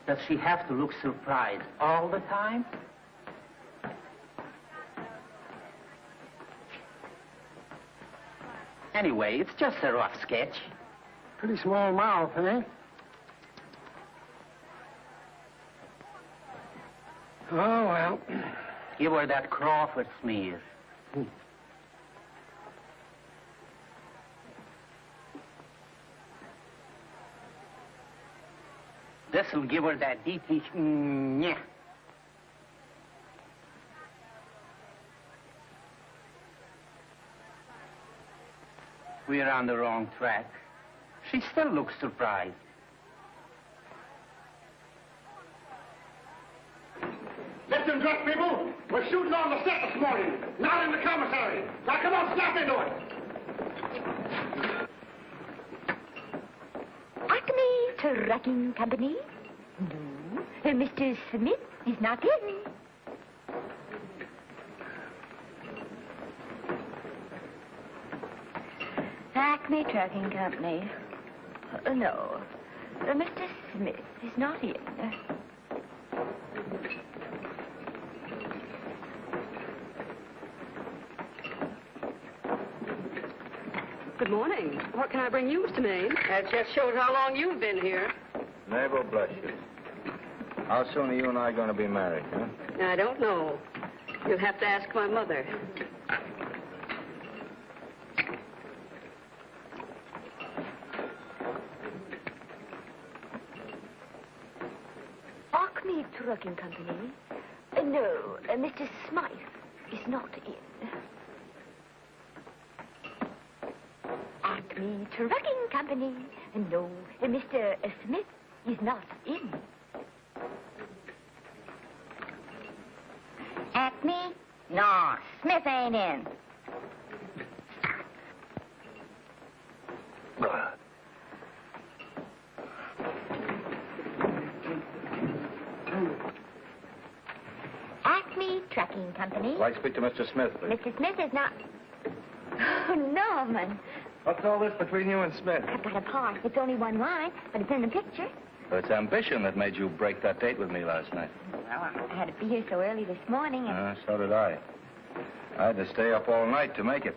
Does she have to look surprised all the time? Anyway, it's just a rough sketch. Pretty small mouth, eh? Oh, well. Give her that Crawford smear. This'll give her that deeply... yeah. We're on the wrong track. She still looks surprised. Listen, drunk people. We're shooting on the set this morning, not in the commissary. Now, come on, snap into it. Acme Trucking Company? No. Mr. Smith is not in. Acme Trucking Company. No. Mr. Smith is not in. Good morning. What can I bring you, Mr. Maine? That just shows how long you've been here. Mabel, bless you. How soon are you and I going to be married, huh? I don't know. You'll have to ask my mother. Acme Trucking Company? No, Mr. Smythe is not in. Acme Trucking Company? No, Mr. Smith is not in. Acme? No, Smith ain't in. Acme Trucking Company? I'd like to speak to Mr. Smith, please. Mr. Smith is not... Oh, Norman. What's all this between you and Smith? I've got a part. It's only one line, but it's in the picture. Well, it's ambition that made you break that date with me last night. Well, I had to be here so early this morning, and... So did I. I had to stay up all night to make it.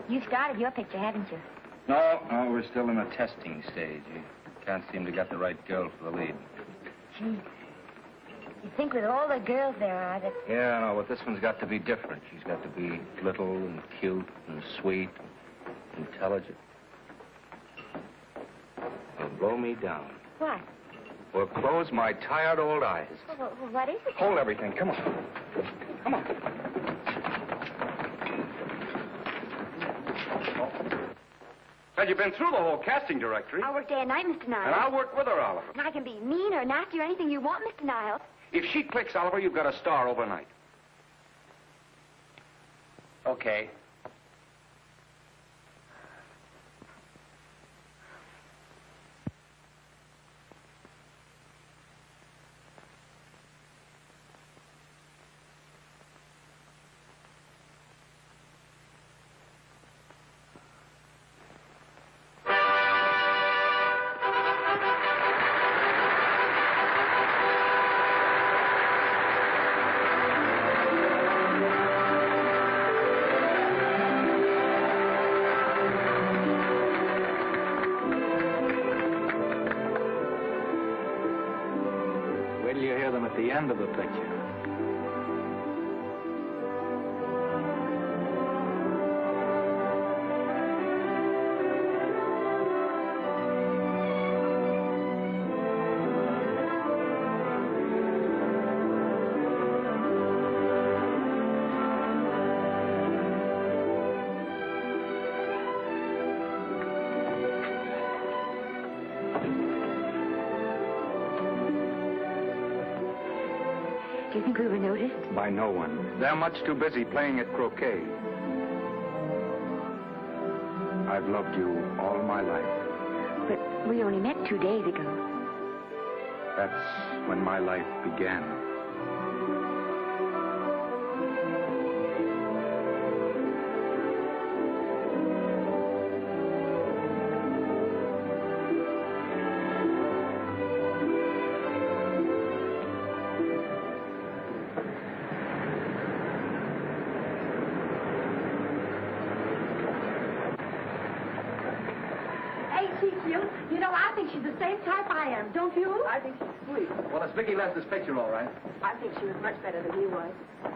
You started your picture, haven't you? No, we're still in the testing stage. You can't seem to get the right girl for the lead. Gee, you think with all the girls there are that... Yeah, no, but this one's got to be different. She's got to be little and cute and sweet and intelligent. It'll blow me down. What? Will close my tired old eyes. Well, what is it? Hold everything. Come on. Come on. Well, you've been through the whole casting directory. I work day and night, Mr. Niles. And I'll work with her, Oliver. And I can be mean or nasty or anything you want, Mr. Niles. If she clicks, Oliver, you've got a star overnight. Okay. End of the picture. Do you think we were noticed? By no one. They're much too busy playing at croquet. I've loved you all my life. But we only met 2 days ago. That's when my life began. type I am, don't you? I think she's sweet. Well, it's Vicki Lester's picture, all right. I think she was much better than he was.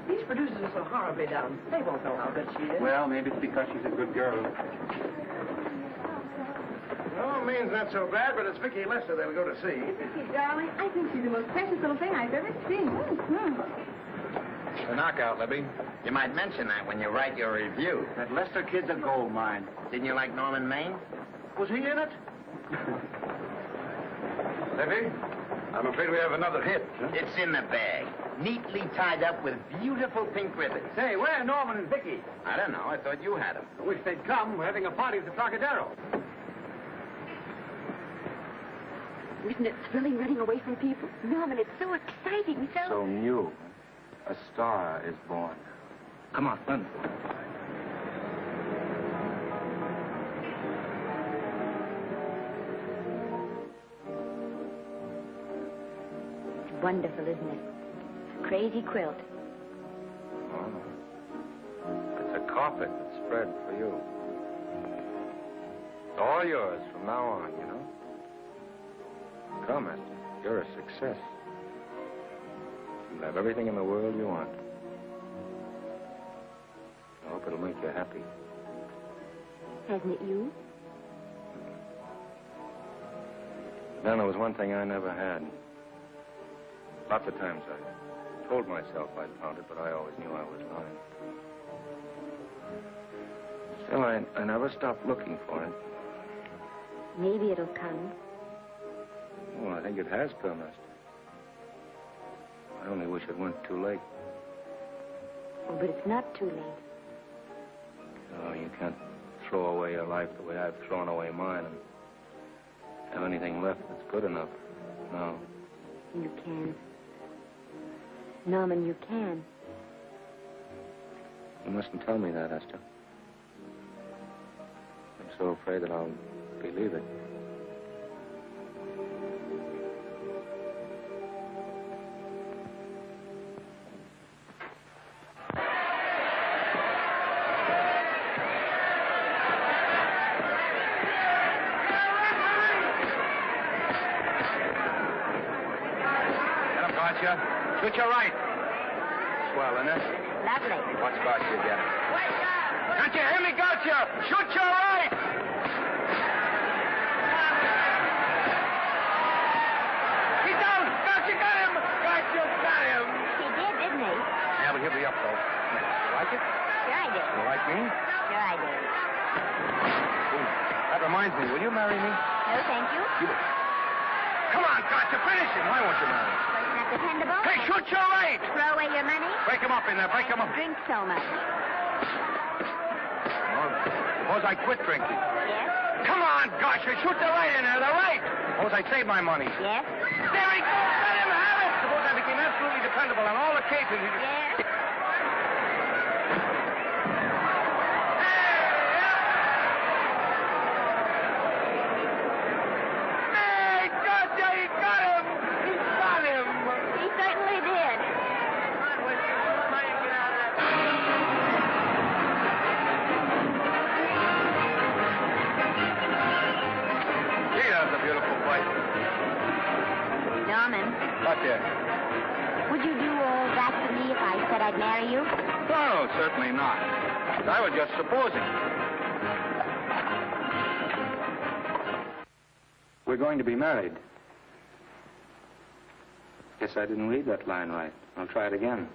These producers are so horribly dumb. They won't know how good she is. Well, maybe it's because she's a good girl. Well, Maine's not so bad, but it's Vicki Lester they'll go to see. Vicky, darling, I think she's the most precious little thing I've ever seen. The knockout, Libby. You might mention that when you write your review. That Lester kid's a gold mine. Didn't you like Norman Maine? Was he in it? Libby, I'm afraid we have another hit. Huh? It's in the bag, neatly tied up with beautiful pink ribbons. Say, where are Norman and Vicki? I don't know. I thought you had them. I wish they'd come. We're having a party at the Trocadero. Isn't it thrilling running away from people? Norman, it's so exciting, So new. A star is born. Come on, run. It's wonderful, isn't it? A crazy quilt. Oh. It's a carpet that's spread for you. It's all yours from now on, you know. Come, Esther. You're a success. You'll have everything in the world you want. I hope it'll make you happy. Hasn't it you? Then there was one thing I never had. Lots of times I told myself I'd found it, but I always knew I was lying. Still, I never stopped looking for it. Maybe it'll come. Well, I think it has come, Esther. I only wish it went too late. Oh, but it's not too late. No, you can't throw away your life the way I've thrown away mine and have anything left that's good enough. No. You can. Norman, you can. You mustn't tell me that, Esther. I'm so afraid that I'll believe it. Shoot your right. Swell, isn't it? Lovely. What spot you get? Can't you hear me, Gotcha? Shoot your right. He's down. Gotcha got him. Gotcha got him. He did, didn't he? Yeah, but he'll be up, though. You like it? Sure I did. You like me? Sure I did. Ooh, that reminds me. Will you marry me? No, thank you. Come on, Gotcha. Finish him. Why won't you marry me? Wasn't that dependable? Hey, shoot your right. Throw away your money? Break him up in there. Break him up. Drink so much. Well, suppose I quit drinking. Yes? Come on, Gotcha. Shoot the right in there. The right. Suppose I save my money. Yes? There he goes. Let him have it. Suppose I became absolutely dependable on all occasions. Yes? What, dear? Would you do all that to me if I said I'd marry you? No, certainly not. I was just supposing. We're going to be married. Guess I didn't read that line right. I'll try it again.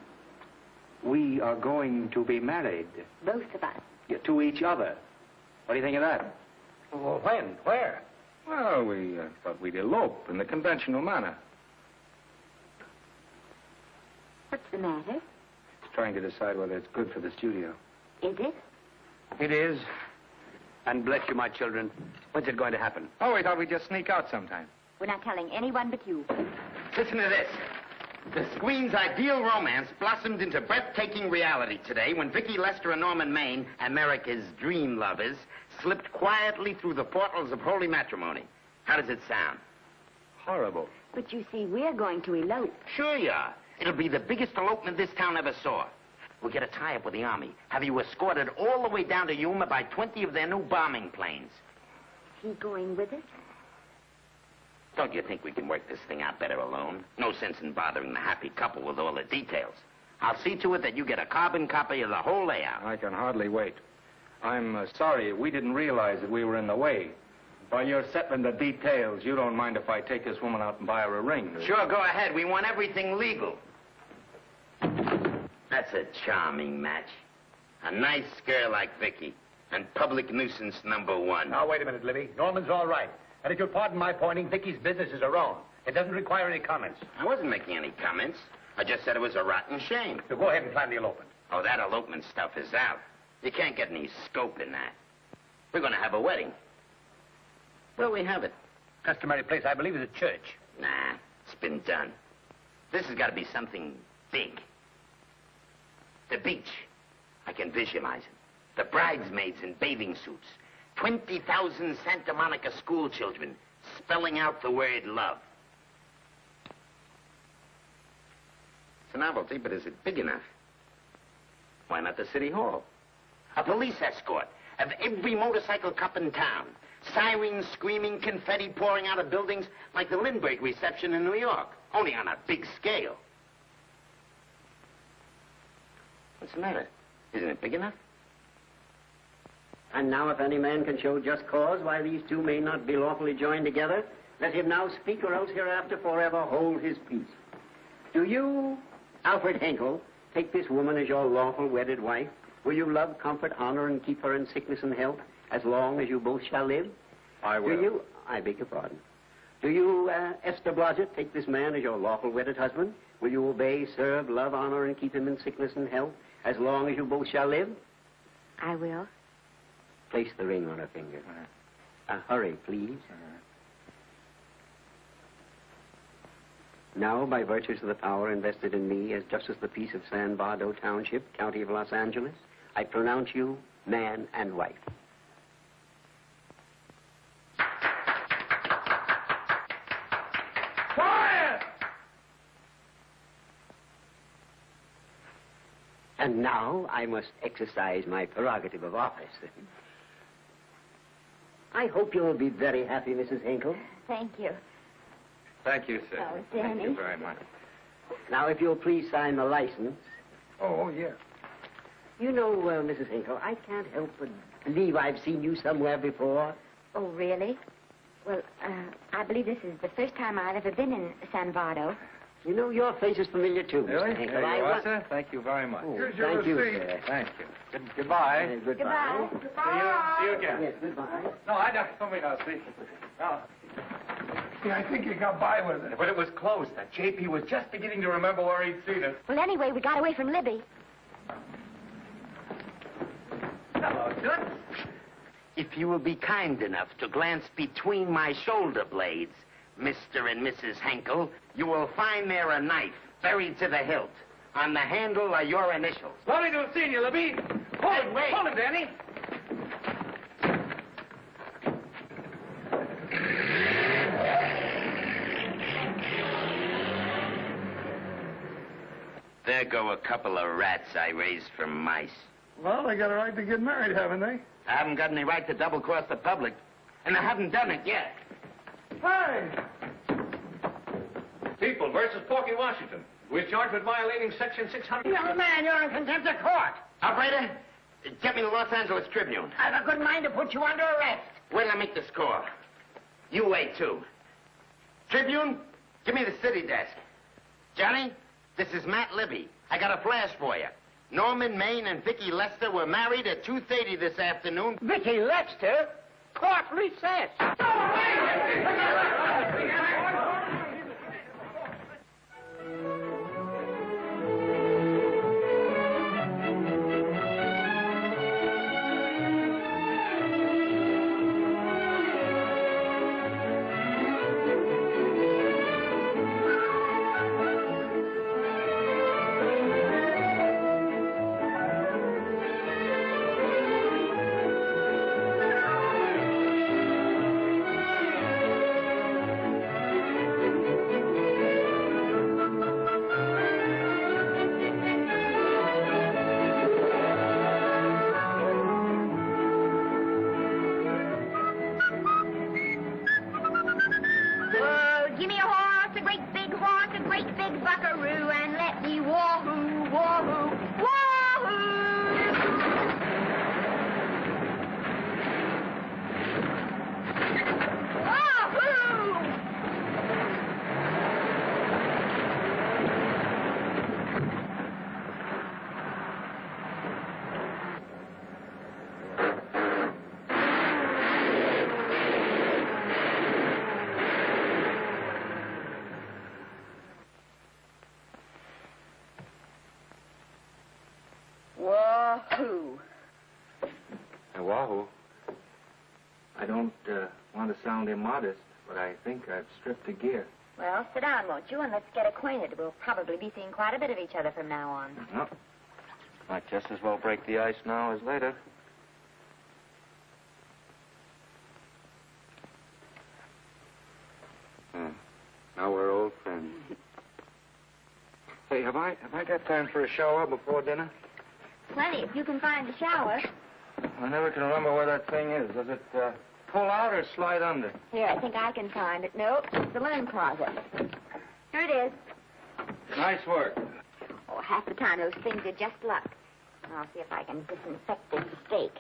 We are going to be married. Both of us. Yeah, to each other. What do you think of that? Well, when? Where? Well, we thought we'd elope in the conventional manner. What's the matter? It's trying to decide whether it's good for the studio. Is it? It is. And bless you, my children. When's it going to happen? Oh, we thought we'd just sneak out sometime. We're not telling anyone but you. Listen to this. The screen's ideal romance blossomed into breathtaking reality today when Vicki Lester and Norman Maine, America's dream lovers, slipped quietly through the portals of holy matrimony. How does it sound? Horrible. But you see, we're going to elope. Sure you are. It'll be the biggest elopement this town ever saw. We'll get a tie-up with the Army, have you escorted all the way down to Yuma by 20 of their new bombing planes. Is he going with us? Don't you think we can work this thing out better alone? No sense in bothering the happy couple with all the details. I'll see to it that you get a carbon copy of the whole layout. I can hardly wait. I'm sorry we didn't realize that we were in the way. While you're settling the details, you don't mind if I take this woman out and buy her a ring, do you? Sure, go ahead. We want everything legal. That's a charming match. A nice girl like Vicky. And public nuisance #1. Now, wait a minute, Libby. Norman's all right. And if you'll pardon my pointing, Vicky's business is her own. It doesn't require any comments. I wasn't making any comments. I just said it was a rotten shame. So go ahead and plan the elopement. Oh, that elopement stuff is out. You can't get any scope in that. We're going to have a wedding. Where'll we have it? Customary place, I believe, is a church. Nah, it's been done. This has got to be something big. The beach. I can visualize it. The bridesmaids in bathing suits. 20,000 Santa Monica school children spelling out the word love. It's a novelty, but is it big enough? Why not the city hall? A police escort of every motorcycle cop in town. Sirens screaming, confetti pouring out of buildings like the Lindbergh reception in New York, only on a big scale. What's the matter? Isn't it big enough? And now if any man can show just cause why these two may not be lawfully joined together, let him now speak or else hereafter forever hold his peace. Do you, Alfred Henkel, take this woman as your lawful wedded wife? Will you love, comfort, honor, and keep her in sickness and health as long as you both shall live? I will. Do you, I beg your pardon. Do you, Esther Blodgett, take this man as your lawful wedded husband? Will you obey, serve, love, honor, and keep him in sickness and health as long as you both shall live? I will. Place the ring on her finger. Hurry, please. Now, by virtues of the power invested in me as Justice of the Peace of San Bardo Township, County of Los Angeles, I pronounce you man and wife. Quiet! And now I must exercise my prerogative of office. I hope you'll be very happy, Mrs. Hinkle. Thank you. Thank you, sir. Oh, Thank Danny. you very much. Now, if you'll please sign the license. Oh, yeah. You know, Mrs. Hinkle, I can't help but believe I've seen you somewhere before. Oh, really? Well, I believe this is the first time I've ever been in San Bardo. You know, your face is familiar, too, Really? Mr. Hinkle. There you are, sir. Thank you very much. Oh, Here's your thank you, receipt. sir. Thank you. Goodbye. Goodbye. See you again. Yes, goodbye. No, I don't. Let me now see. No. Yeah, I think you got by with it. But it was close. That JP was just beginning to remember where he'd seen it. Well, anyway, we got away from Libby. Hello, Toots. If you will be kind enough to glance between my shoulder blades, Mr. and Mrs. Henkel, you will find there a knife buried to the hilt. On the handle are your initials. Lovely to have seen you, Libby. Hold it, wait. Hold it, Danny. There go a couple of rats I raised from mice. Well, they got a right to get married, haven't they? I haven't got any right to double-cross the public, and I haven't done it yet. Hey! People versus Porky Washington. We're charged with violating Section 600. Young man, you're in contempt of court. Operator, get me the Los Angeles Tribune. I've a good mind to put you under arrest. Wait till I make the score. You wait, too. Tribune, give me the city desk. Johnny, this is Matt Libby. I got a flash for you. Norman Maine and Vicky Lester were married at 2:30 this afternoon. Vicky Lester? Court recess. me a horse, a great big horse, a great big buckaroo, and let me wahoo, wahoo, wahoo! Wahoo. Wahoo. I don't want to sound immodest, but I think I've stripped a gear. Well, sit down, won't you, and let's get acquainted. We'll probably be seeing quite a bit of each other from now on. Well, might just as well break the ice now as later. Now we're old friends. Hey, have I got time for a shower before dinner? Plenty, if you can find a shower. I never can remember where that thing is. Does it pull out or slide under? Here, I think I can find it. Nope, it's the linen closet. Here it is. Nice work. Oh, half the time those things are just luck. I'll see if I can disinfect this steak.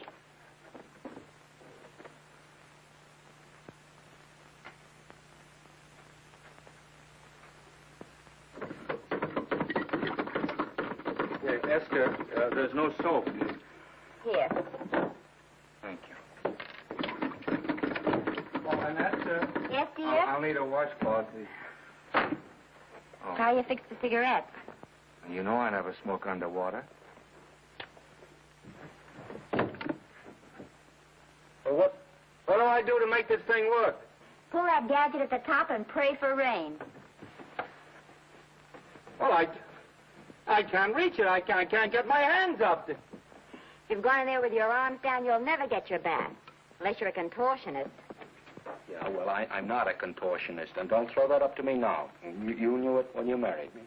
Esther, there's no soap. Here. Thank you. Oh, and that's, Yes, dear? I'll need a washcloth, please. Oh. How you fix the cigarettes? You know I never smoke underwater. Well, what do I do to make this thing work? Pull that gadget at the top and pray for rain. Well, I can't reach it. I can't get my hands up. If you've gone in there with your arms down, you'll never get your bath. Unless you're a contortionist. Yeah, well, I'm not a contortionist, and don't throw that up to me now. You knew it when you married me.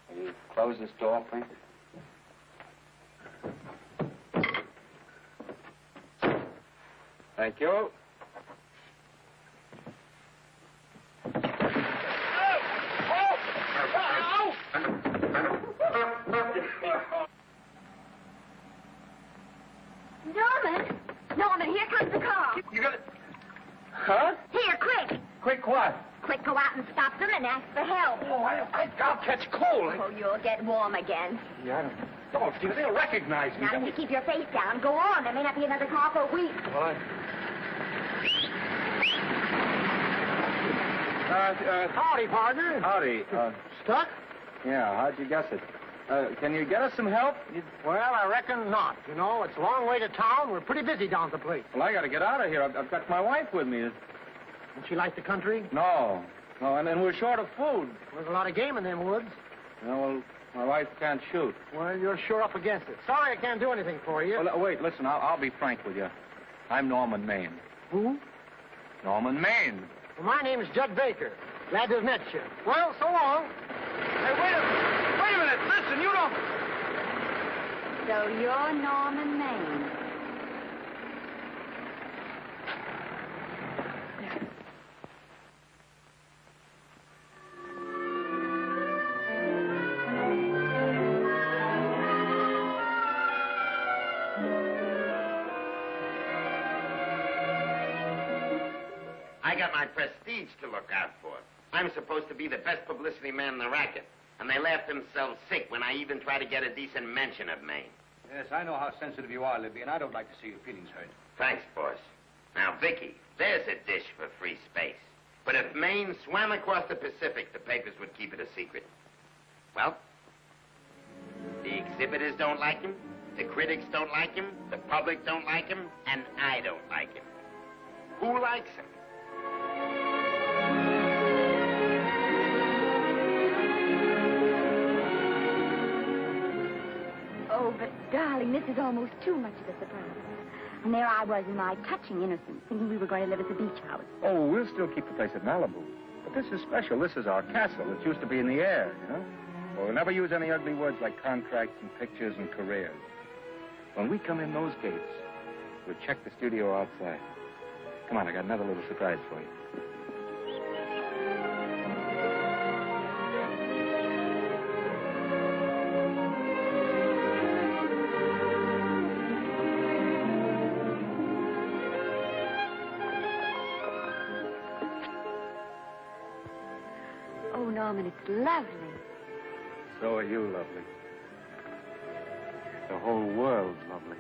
Will you close this door, please? Thank you. Norman, here comes the car. You got it? Huh? Here, quick. Quick what? Quick, go out and stop them and ask for help. Oh, I'll catch cold. Oh, you'll get warm again. Yeah, don't, Steve. They'll recognize me. Now, if you keep your face down, go on. There may not be another car for a week. Well, Howdy, partner. Howdy. Stuck? Yeah, how'd you guess it? Can you get us some help? Well, I reckon not. You know, it's a long way to town. We're pretty busy down at the place. Well, I got to get out of here. I've got my wife with me. Doesn't she like the country? No, and then we're short of food. There's a lot of game in them woods. Well, my wife can't shoot. Well, you're sure up against it. Sorry I can't do anything for you. Well, wait, listen, I'll be frank with you. I'm Norman Maine. Who? Norman Maine. Well, my name's Judd Baker. Glad to have met you. Well, so long. Hey, wait a minute. Listen, you don't... So you're Norman Maine. I got my prestige to look out for. I'm supposed to be the best publicity man in the racket. And they laugh themselves sick when I even try to get a decent mention of Maine. Yes, I know how sensitive you are, Libby, and I don't like to see your feelings hurt. Thanks, boss. Now, Vicky, there's a dish for free space. But if Maine swam across the Pacific, the papers would keep it a secret. Well, the exhibitors don't like him, the critics don't like him, the public don't like him, and I don't like him. Who likes him? Oh, but, darling, this is almost too much of a surprise. And there I was in my touching innocence, thinking we were going to live at the beach house. Oh, we'll still keep the place at Malibu. But this is special. This is our castle. It used to be in the air, you know? We'll never use any ugly words like contracts and pictures and careers. When we come in those gates, we'll check the studio outside. Come on, I got another little surprise for you. Oh, Norman, it's lovely. So are you lovely. The whole world's lovely.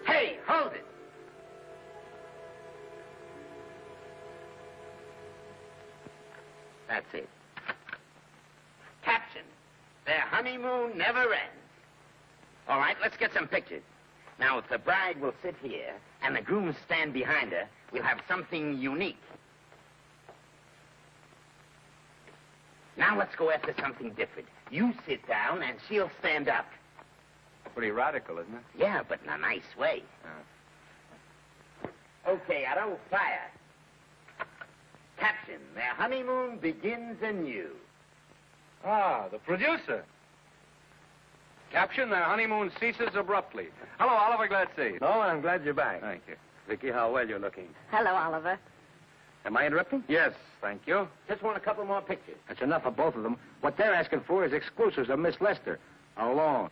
Hey, hold it! That's it. Caption: their honeymoon never ends. All right, let's get some pictures. Now, if the bride will sit here and the groom stand behind her, we'll have something unique. Now let's go after something different. You sit down and she'll stand up. Pretty radical, isn't it? Yeah, but in a nice way. Okay, Otto, fire. Caption: their honeymoon begins anew. Ah, the producer. Caption: their honeymoon ceases abruptly. Hello, Oliver, glad to see you. No, I'm glad you're back. Thank you. Vicky, how well you're looking. Hello, Oliver. Am I interrupting? Yes, thank you. Just want a couple more pictures. That's enough of both of them. What they're asking for is exclusives of Miss Lester. Alone.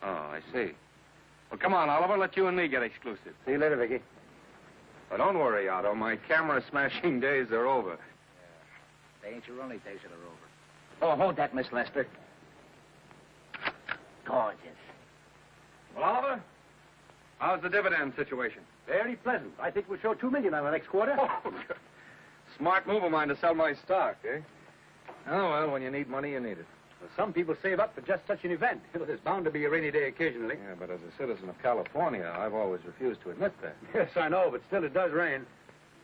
Oh, I see. Well, come on, Oliver. Let you and me get exclusive. See you later, Vicky. But don't worry, Otto. My camera smashing days are over. They ain't your only days that are over. Oh, hold that, Miss Lester. Gorgeous. Well, Oliver, how's the dividend situation? Very pleasant. I think we'll show $2 million on the next quarter. Oh, good. Smart move of mine to sell my stock, eh? Oh, well, when you need money, you need it. Well, some people save up for just such an event. There's bound to be a rainy day occasionally. Yeah, but as a citizen of California, I've always refused to admit that. Yes, I know, but still it does rain.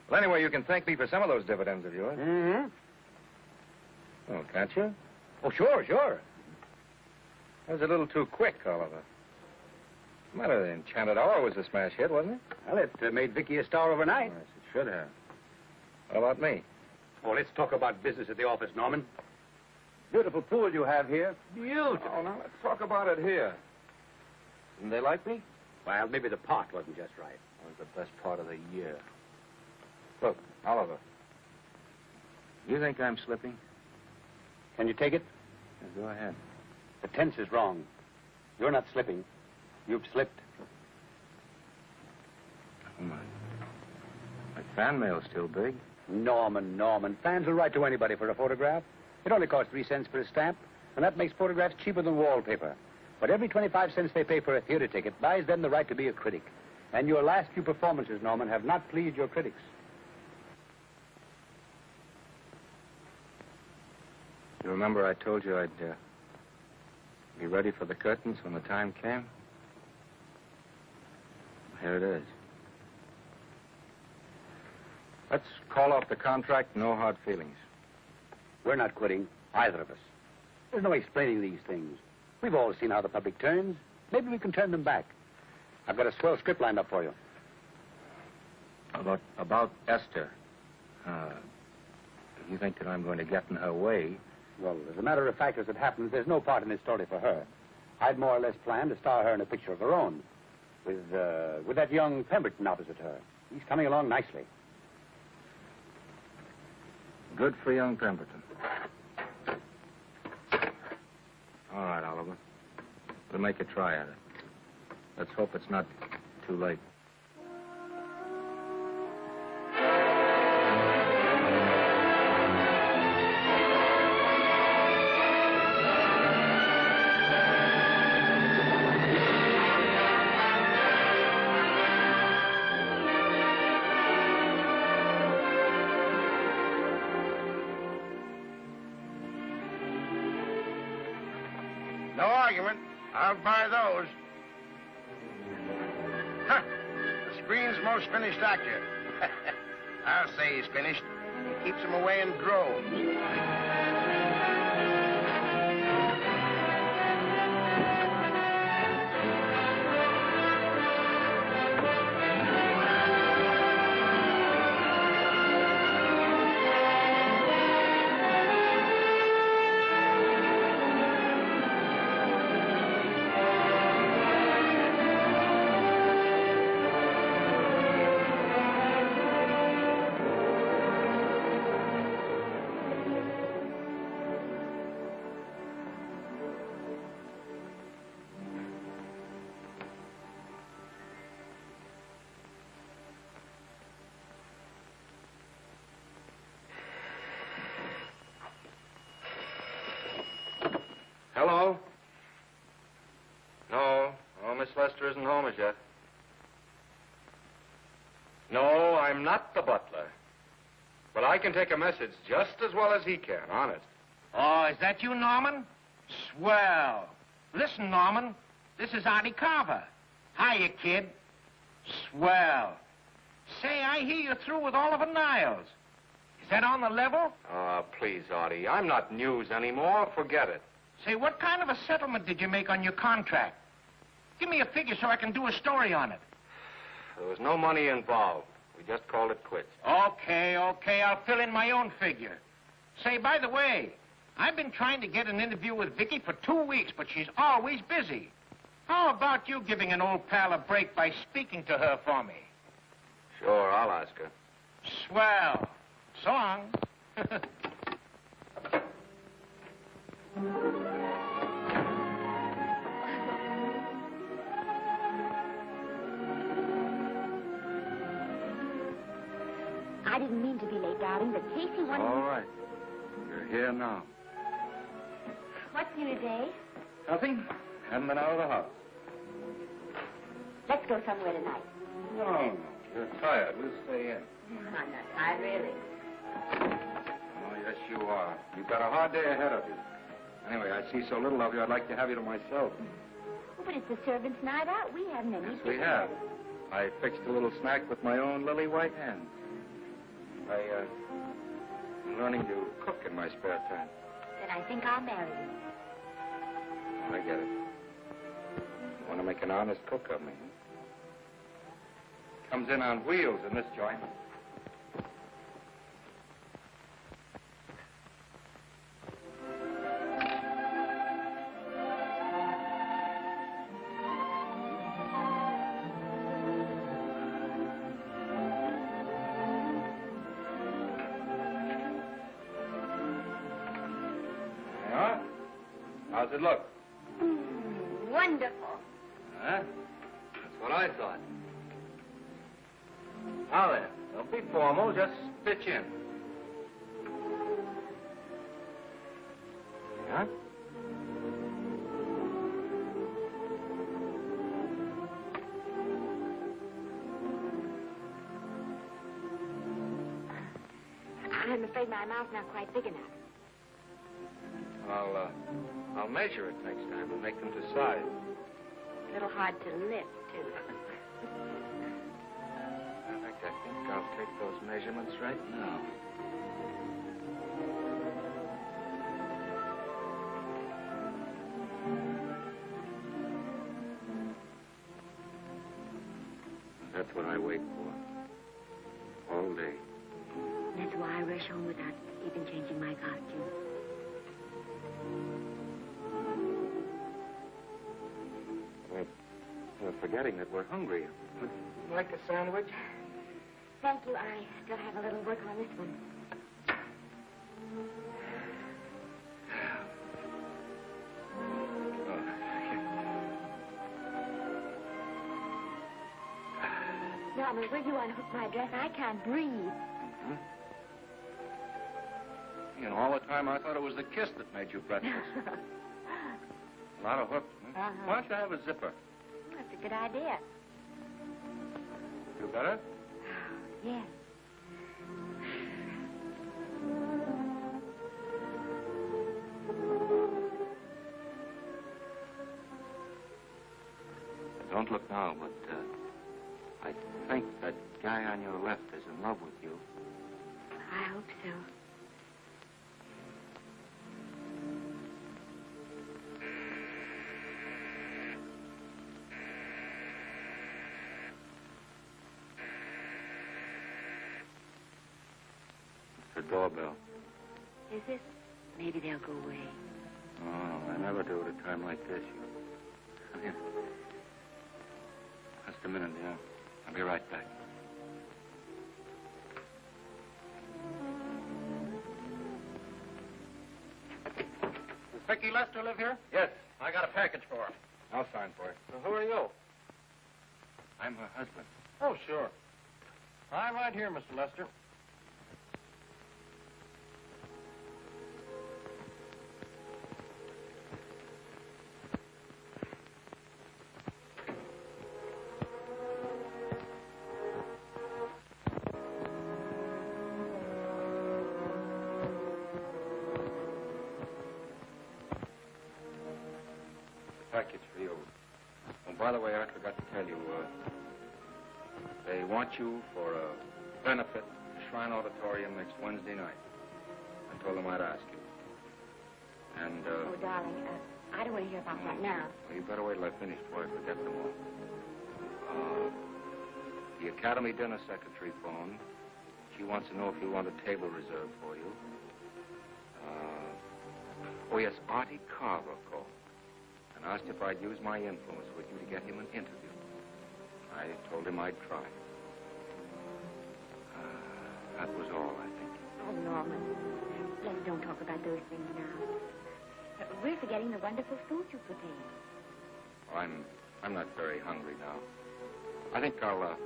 Well, anyway, you can thank me for some of those dividends of yours. Mm-hmm. Oh, can't you? Oh, sure. That was a little too quick, Oliver. What's the matter? The Enchanted Hour was a smash hit, wasn't it? Well, it made Vicky a star overnight. Yes, it should have. What about me? Oh, let's talk about business at the office, Norman. Beautiful pool you have here. Beautiful. Oh, now let's talk about it here. Didn't they like me? Well, maybe the pot wasn't just right. That was the best part of the year. Look, Oliver. You think I'm slipping? Can you take it? Yeah, go ahead. The tense is wrong. You're not slipping. You've slipped. Oh, my fan mail's still big. Norman. Fans will write to anybody for a photograph. It only costs 3 cents for a stamp, and that makes photographs cheaper than wallpaper. But every 25 cents they pay for a theater ticket buys them the right to be a critic. And your last few performances, Norman, have not pleased your critics. You remember I told you I'd be ready for the curtains when the time came? Here it is. Let's call off the contract, no hard feelings. We're not quitting, either of us. There's no explaining these things. We've all seen how the public turns. Maybe we can turn them back. I've got a swell script lined up for you. About Esther. You think that I'm going to get in her way? Well, as a matter of fact, as it happens, there's no part in this story for her. I'd more or less planned to star her in a picture of her own, with that young Pemberton opposite her. He's coming along nicely. Good for young Pemberton. All right, Oliver. We'll make a try at it. Let's hope it's not too late. No argument. I'll buy those. Huh. The screen's most finished actor. I'll say he's finished. He keeps them away in droves. as yet. No, I'm not the butler. But I can take a message just as well as he can, honest. Oh, is that you, Norman? Swell. Listen, Norman, this is Artie Carver. Hiya, kid. Swell. Say, I hear you're through with Oliver Niles. Is that on the level? Oh, please, Artie. I'm not news anymore. Forget it. Say, what kind of a settlement did you make on your contract? Give me a figure so I can do a story on it. There was no money involved. We just called it quits. Okay. I'll fill in my own figure. Say, by the way, I've been trying to get an interview with Vicky for 2 weeks, but she's always busy. How about you giving an old pal a break by speaking to her for me? Sure, I'll ask her. Swell. So long. I didn't mean to be late, darling, but Casey wanted... All right. You're here now. What's new today? Nothing. Haven't been out of the house. Let's go somewhere tonight. No. You're tired. We'll stay in. I'm not tired, really. Oh, yes, you are. You've got a hard day ahead of you. Anyway, I see so little of you, I'd like to have you to myself. Oh, but it's the servants' night out. We haven't any. Yes, we have. I fixed a little snack with my own lily white hands. I'm learning to cook in my spare time. Then I think I'll marry you. I get it. You want to make an honest cook of me, huh? Comes in on wheels in this joint. Yeah? How's it look? Wonderful. Huh? That's what I thought. Now then, don't be formal, just pitch in. Yeah? I'm afraid my mouth's not quite big enough. I'll measure it next time and make them to size. A little hard to lift, too. In fact, I think I'll take those measurements right now. That's what I wait for. All day. That's why I rush home without even changing my costume. We're forgetting that we're hungry. Would you like a sandwich? Thank you. I still have a little work on this one. Norman, will you unhook my dress? I can't breathe. Mm-hmm. You know, all the time I thought it was the kiss that made you breathless. A lot of hooks. Huh? Why don't you have a zipper? That's a good idea. You better? Yes. Don't look now, but I think that guy on your left is in love with you. I hope so. The doorbell. Is it? Maybe they'll go away. Oh, I never do at a time like this. You... Just a minute, dear. I'll be right back. Does Vicky Lester live here? Yes. I got a package for her. I'll sign for it. Well, who are you? I'm her husband. Oh, sure. I'm right here, Mr. Lester. by the way, I forgot to tell you, they want you for a benefit Shrine Auditorium next Wednesday night. I told them I'd ask you. And, Oh, darling, I don't want to hear about that now. Well, you better wait till I finish before I forget them all. The Academy dinner secretary phoned. She wants to know if you want a table reserved for you. Oh, yes, Artie Carver called and asked if I'd use my influence with you to get him an interview. I told him I'd try. That was all, I think. Oh, Norman, let's don't talk about those things now. We're forgetting the wonderful food you prepared. Oh, I'm not very hungry now. I think I'll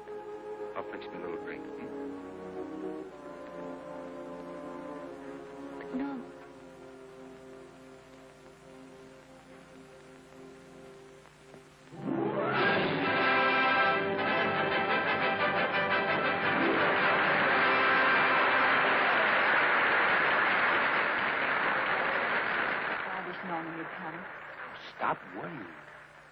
fix me a little drink. But, Norman. Stop worrying.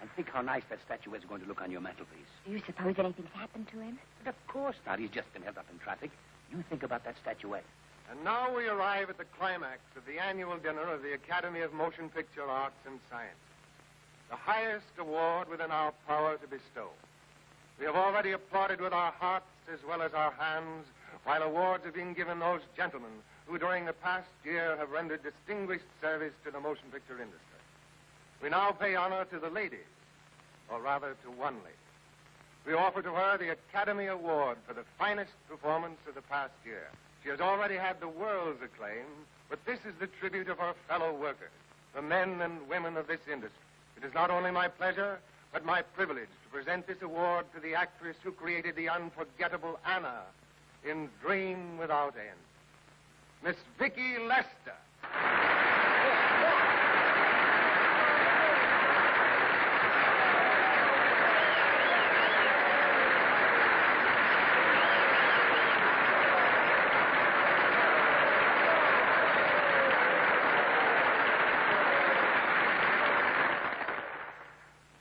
And think how nice that statuette is going to look on your mantelpiece. Do you suppose anything's happened to him? But of course not. He's just been held up in traffic. You think about that statuette. And now we arrive at the climax of the annual dinner of the Academy of Motion Picture Arts and Sciences, the highest award within our power to bestow. We have already applauded with our hearts as well as our hands, while awards are being given those gentlemen who during the past year have rendered distinguished service to the motion picture industry. We now pay honor to the ladies, or rather to one lady. We offer to her the Academy Award for the finest performance of the past year. She has already had the world's acclaim, but this is the tribute of her fellow workers, the men and women of this industry. It is not only my pleasure, but my privilege to present this award to the actress who created the unforgettable Anna in Dream Without End, Miss Vicki Lester.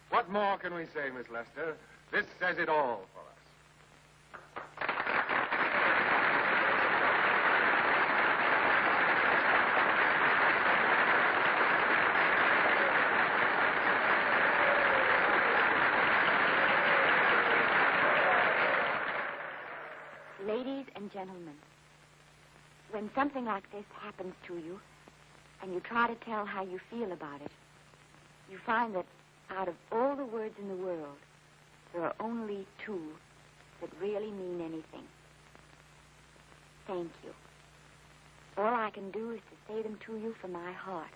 What more can we say, Miss Lester? This says it all for us. Ladies and gentlemen, when something like this happens to you, and you try to tell how you feel about it, you find that out of all the words in the world, there are only two that really mean anything. Thank you. All I can do is to say them to you from my heart.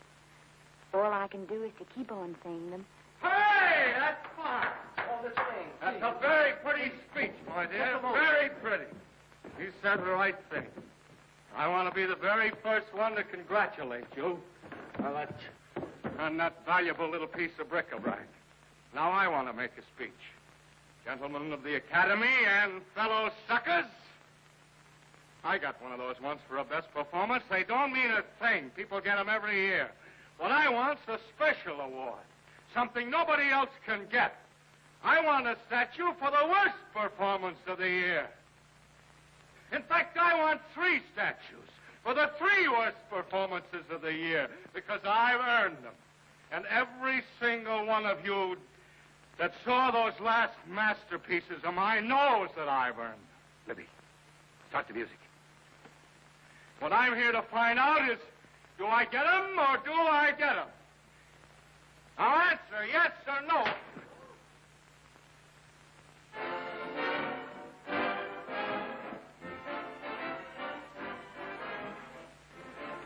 All I can do is to keep on saying them. Hey, that's fine. All this thing. That's a very pretty speech, my dear. Very pretty. You said the right thing. I want to be the very first one to congratulate you on that valuable little piece of bric-a-brac. Now I want to make a speech. Gentlemen of the Academy and fellow suckers, I got one of those once for a best performance. They don't mean a thing. People get them every year. What I want's a special award, something nobody else can get. I want a statue for the worst performance of the year. In fact, I want 3 statues for the 3 worst performances of the year, because I've earned them. And every single one of you that saw those last masterpieces of mine knows that I've earned them. Libby, start the music. What I'm here to find out is, do I get them or do I get them? Now answer yes or no.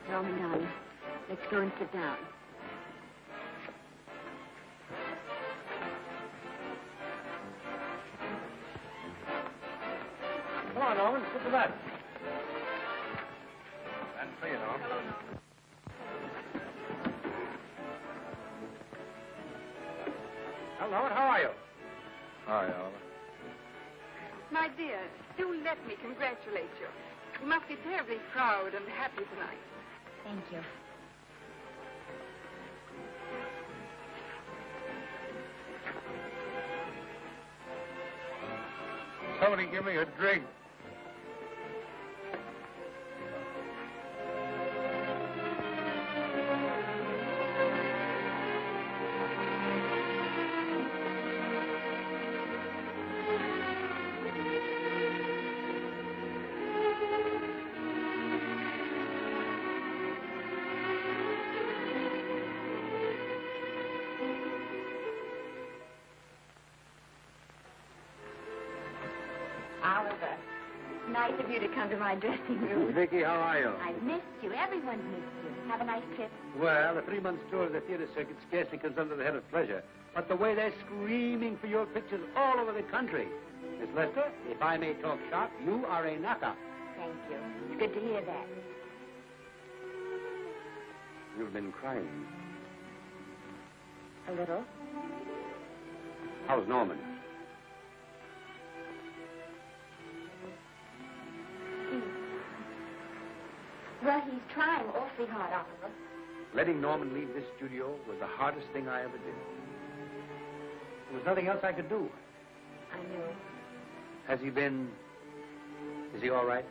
Norman, darling, let's go and sit down. Come on, Norman, sit to that. That's for you, Norm. Well, Norman, how are you? Hi, Oliver. My dear, do let me congratulate you. You must be terribly proud and happy tonight. Thank you. Somebody give me a drink. Oliver, nice of you to come to my dressing room. Vicky, how are you? I missed you. Everyone's missed you. Have a nice trip. Well, a 3-month tour of the theater circuit scarcely comes under the head of pleasure. But the way they're screaming for your pictures all over the country. Miss Lester, if I may talk shop, you are a knockout. Thank you. It's good to hear that. You've been crying. A little. How's Norman? Well, he's trying awfully hard, Oliver. Letting Norman leave this studio was the hardest thing I ever did. There was nothing else I could do. I know. Has he been... Is he all right?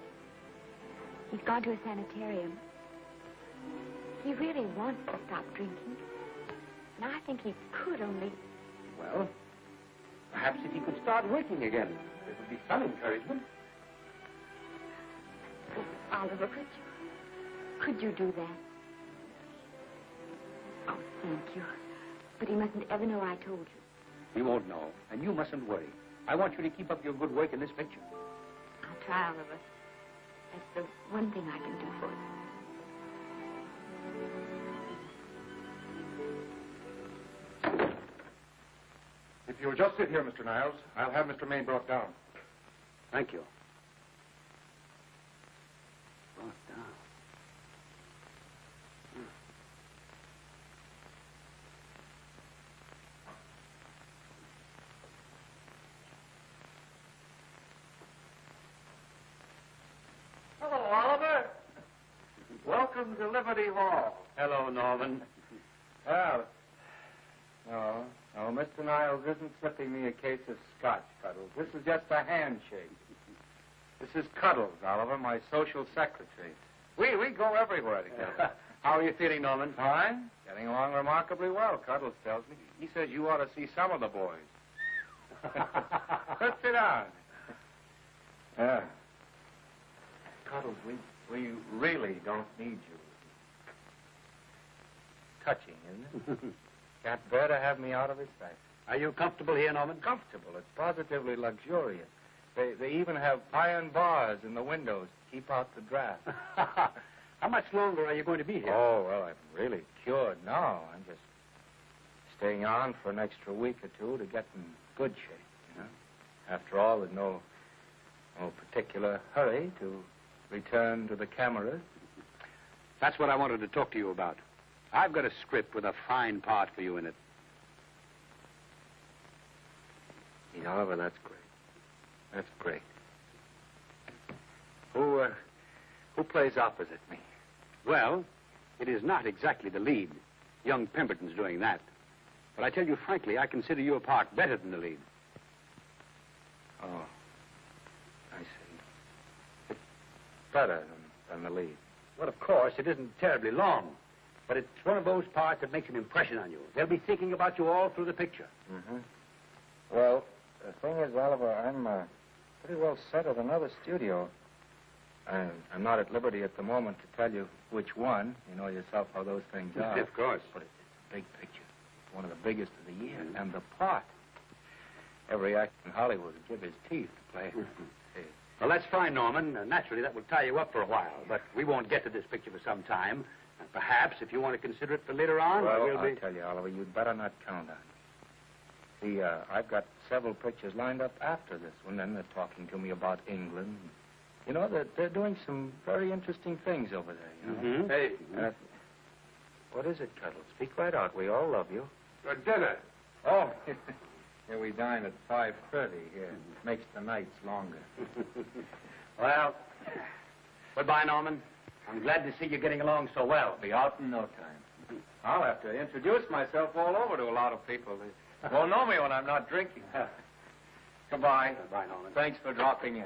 He's gone to a sanitarium. He really wants to stop drinking. And I think he could only... Well, perhaps if he could start working again, there would be some encouragement. Oliver, could you do that? Oh, thank you. But he mustn't ever know I told you. He won't know, and you mustn't worry. I want you to keep up your good work in this picture. I'll try, Oliver. That's the one thing I can do for you. If you'll just sit here, Mr. Niles, I'll have Mr. Maine brought down. Thank you. Hello, Oliver. Welcome to Liberty Hall. Hello, Norman. Well, no, Mr. Niles isn't slipping me a case of scotch, Cuddles. This is just a handshake. This is Cuddles, Oliver, my social secretary. We go everywhere together. How are you feeling, Norman? Fine. Getting along remarkably well, Cuddles tells me. He says you ought to see some of the boys. Let's sit down. Yeah. Cuddles, we really don't need you. Touching, isn't it? Can't bear to have me out of his sight. Are you comfortable here, Norman? Comfortable. It's positively luxurious. They even have iron bars in the windows to keep out the draft. How much longer are you going to be here? Oh, well, I'm really cured now. I'm just staying on for an extra week or two to get in good shape, you know. After all, there's no particular hurry to return to the cameras. That's what I wanted to talk to you about. I've got a script with a fine part for you in it. Oliver, that's great. That's great. Who plays opposite me? Well, it is not exactly the lead. Young Pemberton's doing that. But I tell you frankly, I consider your part better than the lead. Oh, I see. It's better than the lead. Well, of course, it isn't terribly long. But it's one of those parts that makes an impression on you. They'll be thinking about you all through the picture. Mm-hmm. Well, the thing is, Oliver, I'm pretty well set at another studio. I'm not at liberty at the moment to tell you which one. You know yourself how those things are. Of course. But it's a big picture. One of the biggest of the year. And the part. Every actor in Hollywood would give his teeth to play. Well, that's fine, Norman. Naturally, that will tie you up for a while. But we won't get to this picture for some time. And perhaps, if you want to consider it for later on, well, I'll tell you, Oliver, you'd better not count on it. See, I've got several pictures lined up after this one, and they're talking to me about England. You know, they're doing some very interesting things over there, you know? Mm-hmm. Hey. What is it, Cuddles? Speak right out. We all love you. For dinner. Oh, here we dine at 5:30 here. Makes the nights longer. Well, goodbye, Norman. I'm glad to see you getting along so well. Be out in no time. I'll have to introduce myself all over to a lot of people. They won't know me when I'm not drinking. Goodbye. Goodbye, Norman. Thanks for dropping in.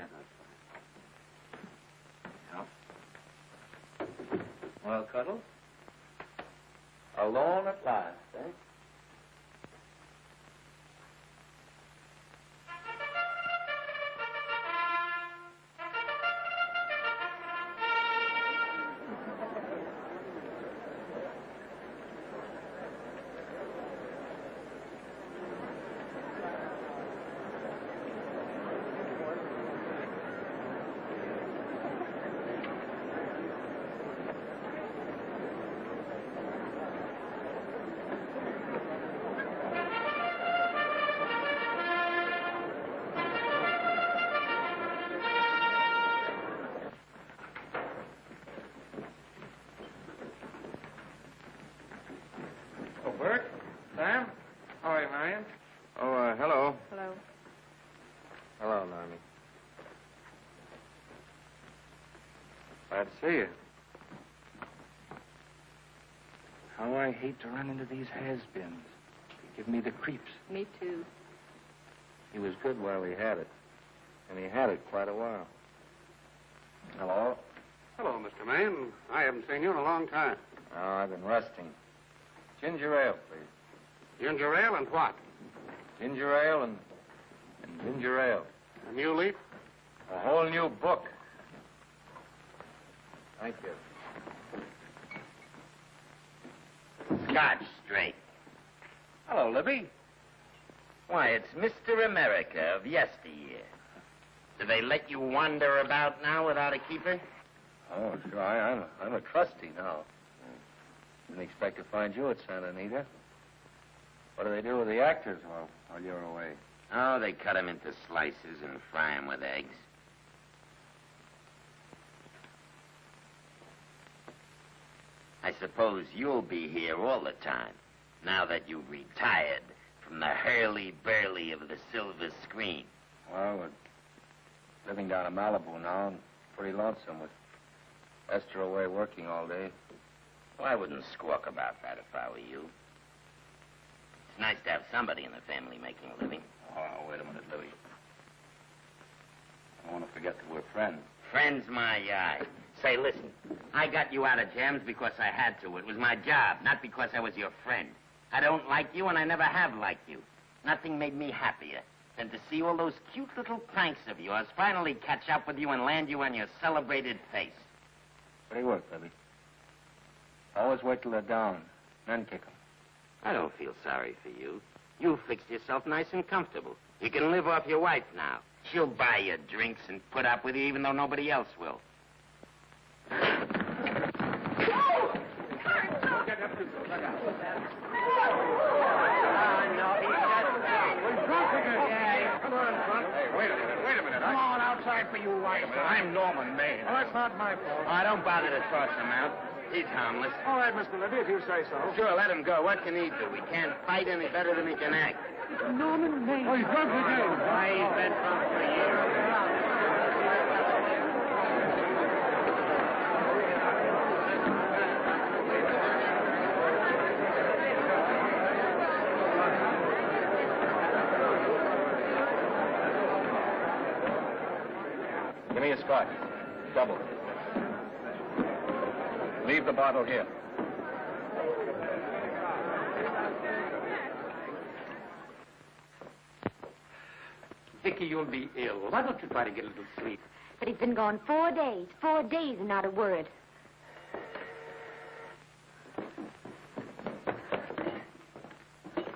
Well, Cuddles? Alone at last, eh? Bert? Sam? How are you, Marion? Oh, hello. Hello. Hello, Normie. Glad to see you. How I hate to run into these has-beens. They give me the creeps. Me too. He was good while he had it. And he had it quite a while. Hello? Hello, Mr. Maine. I haven't seen you in a long time. Oh, I've been resting. Ginger ale, please. Ginger ale and what? Ginger ale and ginger ale. A new leaf? A whole new book. Thank you. Scotch straight. Hello, Libby. Why, it's Mr. America of yesteryear. Do they let you wander about now without a keeper? Oh, sure. I'm a trustee now. Didn't expect to find you at Santa Anita. What do they do with the actors while you're away? Oh, they cut them into slices and fry them with eggs. I suppose you'll be here all the time, now that you've retired from the hurly-burly of the silver screen. Well, we're living down in Malibu now and pretty lonesome with Esther away working all day. Well, I wouldn't squawk about that if I were you. It's nice to have somebody in the family making a living. Oh, wait a minute, Louie. I don't want to forget that we're friends. Friends, my eye. Say, listen, I got you out of jams because I had to. It was my job, not because I was your friend. I don't like you, and I never have liked you. Nothing made me happier than to see all those cute little pranks of yours finally catch up with you and land you on your celebrated face. Pretty work, Libby. Always wait till they're down, then kick them. I don't feel sorry for you. You fixed yourself nice and comfortable. You can live off your wife now. She'll buy you drinks and put up with you even though nobody else will. Wait a minute. I'm on outside for you, wife. I'm Norman Maine. Oh, that's not my fault. Oh, don't bother to toss him out. He's harmless. All right, Mr. Libby, if you say so. Sure, let him go. What can he do? He can't fight any better than he can act. Norman Maine. Oh, he's drunk again. Why, he's been drunk for years. Give me a scotch. Double. Leave the bottle here. Vicky, you'll be ill. Why don't you try to get a little sleep? But he's been gone 4 days. 4 days and not a word.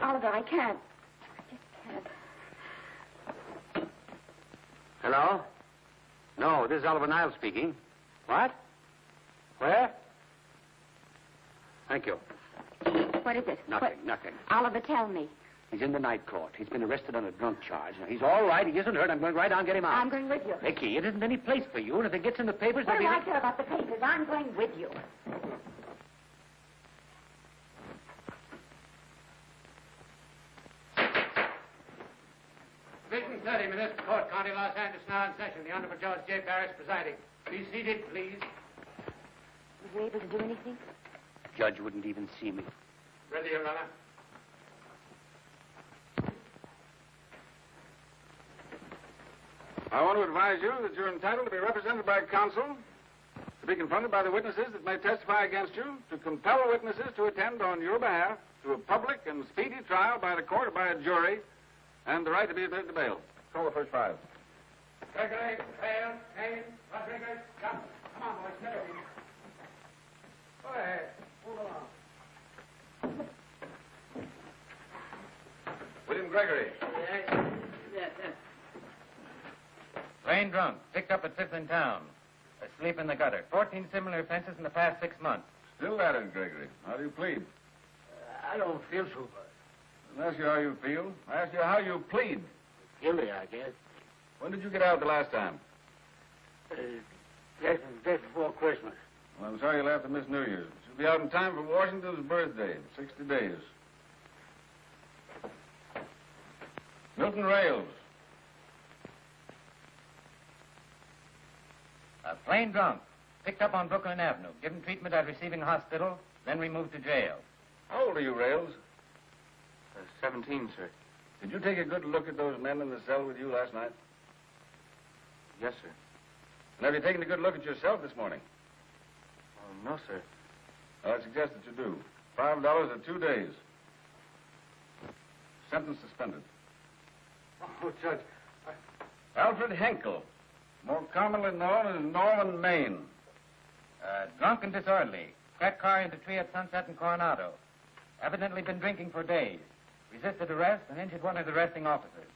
Oliver, I can't. I just can't. Hello? No, this is Oliver Niles speaking. What? Where? Thank you. What is it? Nothing. Oliver, tell me. He's in the night court. He's been arrested on a drunk charge. Now, he's all right. He isn't hurt. I'm going right on and get him out. I'm going with you. Vicky, it isn't any place for you, and if it gets in the papers... What do I care about the papers? I'm going with you. Division 30, Municipal Court, County Los Angeles, now in session. The Honorable Judge J. Parrish presiding. Be seated, please. Was you able to do anything? The judge wouldn't even see me. Ready, Your Honor. I want to advise you that you're entitled to be represented by counsel, to be confronted by the witnesses that may testify against you, to compel witnesses to attend on your behalf to a public and speedy trial by the court or by a jury, and the right to be admitted to bail. Call the first five. Gregory, Hale, Kane, Rodriguez, come. Come on, boys, get over here. Go ahead. Move along. William Gregory. Yes. Rain drunk, picked up at 5th in town. Asleep in the gutter. 14 similar offenses in the past 6 months. Still at it, Gregory. How do you plead? I don't feel so good. I didn't ask you how you feel. I asked you how you plead. Guilty, I guess. When did you get out the last time? Just before Christmas. Well, I'm sorry you'll have to miss New Year's. You'll be out in time for Washington's birthday in 60 days. Milton Rails. Plain drunk, picked up on Brooklyn Avenue, given treatment at receiving hospital, then removed to jail. How old are you, Rails? 17, sir. Did you take a good look at those men in the cell with you last night? Yes, sir. And have you taken a good look at yourself this morning? No, sir. Well, I suggest that you do. $5 or 2 days. Sentence suspended. Oh, Judge. Alfred Henkel, more commonly known as Norman Maine. Drunk and disorderly. Cracked car into tree at Sunset and Coronado. Evidently been drinking for days. Resisted arrest and injured one of the arresting officers.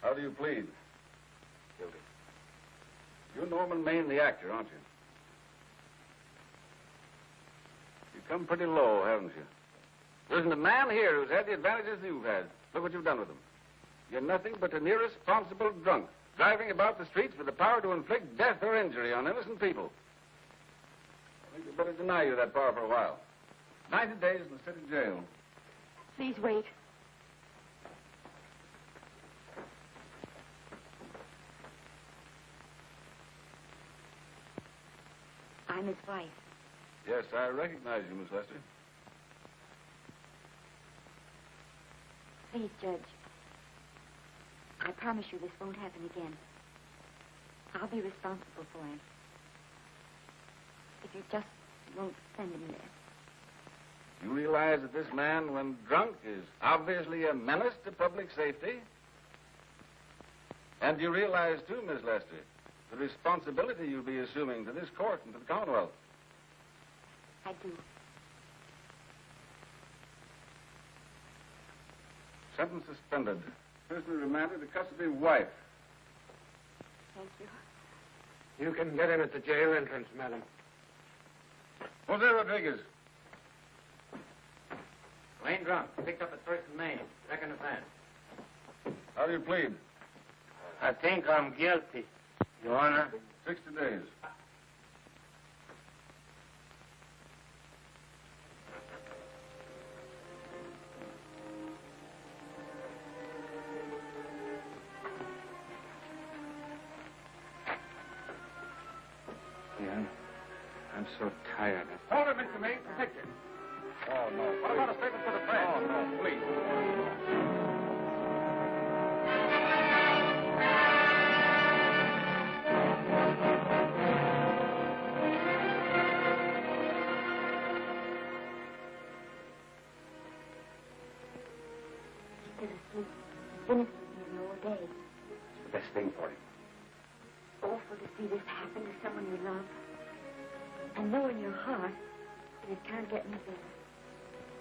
How do you plead? Guilty. You're Norman Maine, the actor, aren't you? You've come pretty low, haven't you? There isn't a man here who's had the advantages you've had. Look what you've done with them. You're nothing but an irresponsible drunk, driving about the streets with the power to inflict death or injury on innocent people. I think we'd better deny you that power for a while. 90 days in the city jail. Please wait. I'm his wife. Yes, I recognize you, Miss Lester. Please, Judge. I promise you this won't happen again. I'll be responsible for him. If you just won't send him there. You realize that this man, when drunk, is obviously a menace to public safety? And you realize, too, Miss Lester, the responsibility you'll be assuming to this court and to the Commonwealth. I do. Sentence suspended. Prisoner remanded to custody wife. Thank you. You can get in at the jail entrance, madam. Jose Rodriguez. Plain drunk, picked up at 1st and Main. Second offense. How do you plead? I think I'm guilty, Your Honor. 60 days. Yeah, I'm so tired. Hold it, Mr. Maine. Protect him. Oh, no. What about a statement for the press? Oh, no, please. He's asleep. He's been asleep all day. It's the best thing for him. Awful to see this happen to someone you love. And know in your heart that it can't get any better.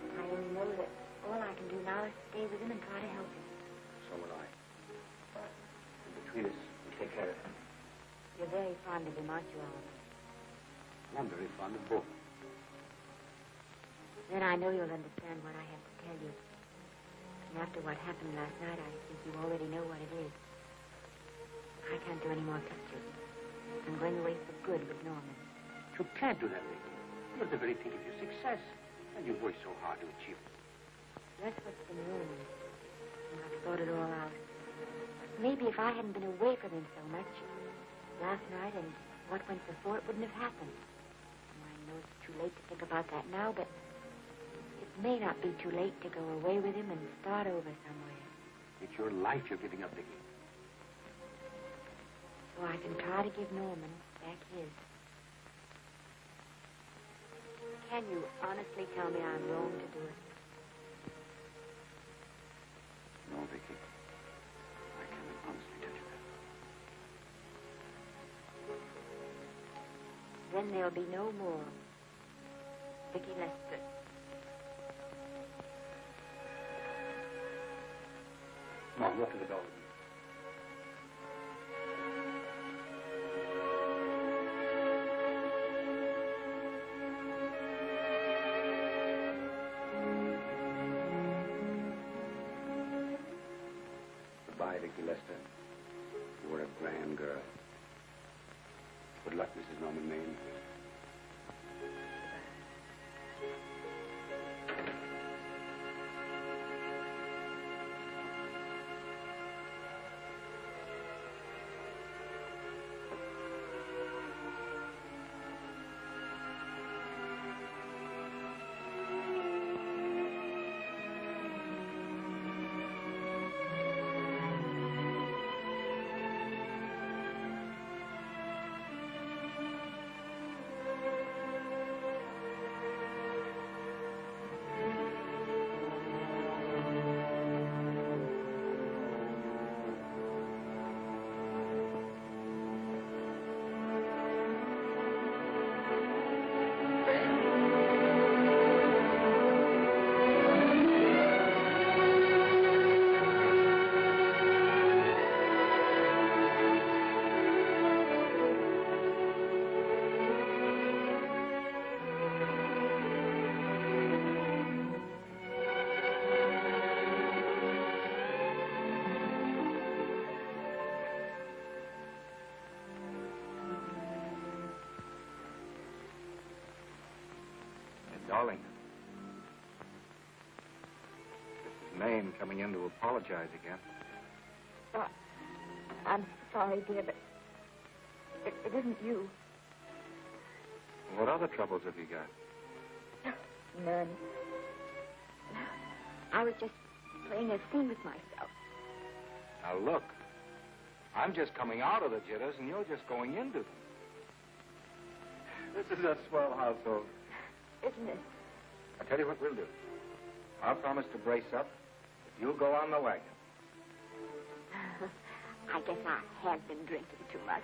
I only know that all I can do now is stay with him and try to help him. So will I. And between us, we'll take care of him. You're very fond of him, aren't you, Oliver? I'm very fond of both. Then I know you'll understand what I have to tell you. And after what happened last night, I think you already know what it is. I can't do any more pictures. I'm going away for good with Norman. You can't do that, Vicky. You're at the very peak of your success. And you've worked so hard to achieve it. That's what's been ruining me. And I've thought it all out. Maybe if I hadn't been away from him so much, last night and what went before, it wouldn't have happened. And I know it's too late to think about that now, but it may not be too late to go away with him and start over somewhere. It's your life you're giving up, Vicky. so I can try to give Norman back his. Can you honestly tell me I'm wrong to do it? No, Vicky. I can't honestly tell you that. Then there'll be no more Vicky Lester. Come on, walk to the door with me. Goodbye, Vicky Lester. You were a grand girl. Good luck, Mrs. Norman Maine. Darling, this is Mame coming in to apologize again. Oh, I'm sorry, dear, but it isn't you. What other troubles have you got? None. I was just playing a scene with myself. Now, look. I'm just coming out of the jitters, and you're just going into them. This is a swell household. Isn't it? I'll tell you what we'll do. I'll promise to brace up if you'll go on the wagon. I guess I have been drinking too much.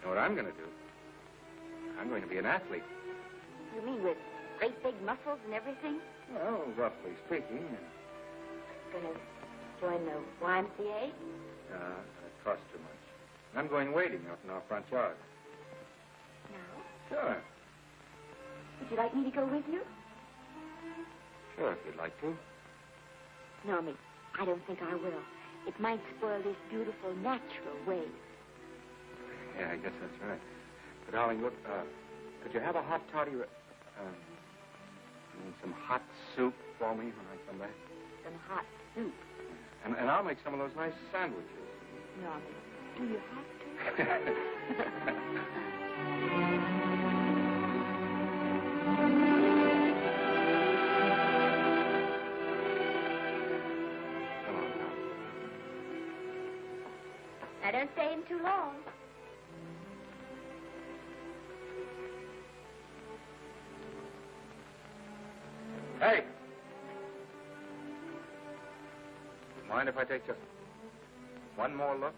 You know what I'm going to do? I'm going to be an athlete. You mean with great big muscles and everything? Well, roughly speaking. Going to join the YMCA? It costs too much. I'm going wading out in our front yard. No? Sure. Would you like me to go with you? Sure, if you'd like to. No, Miss, I don't think I will. It might spoil this beautiful, natural wave. Yeah, I guess that's right. But, darling, look, could you have a hot toddy, some hot soup for me when I come back? Some hot soup? And I'll make some of those nice sandwiches. No, Miss, do you have to? I don't stay in too long. Hey! Mind if I take just one more look?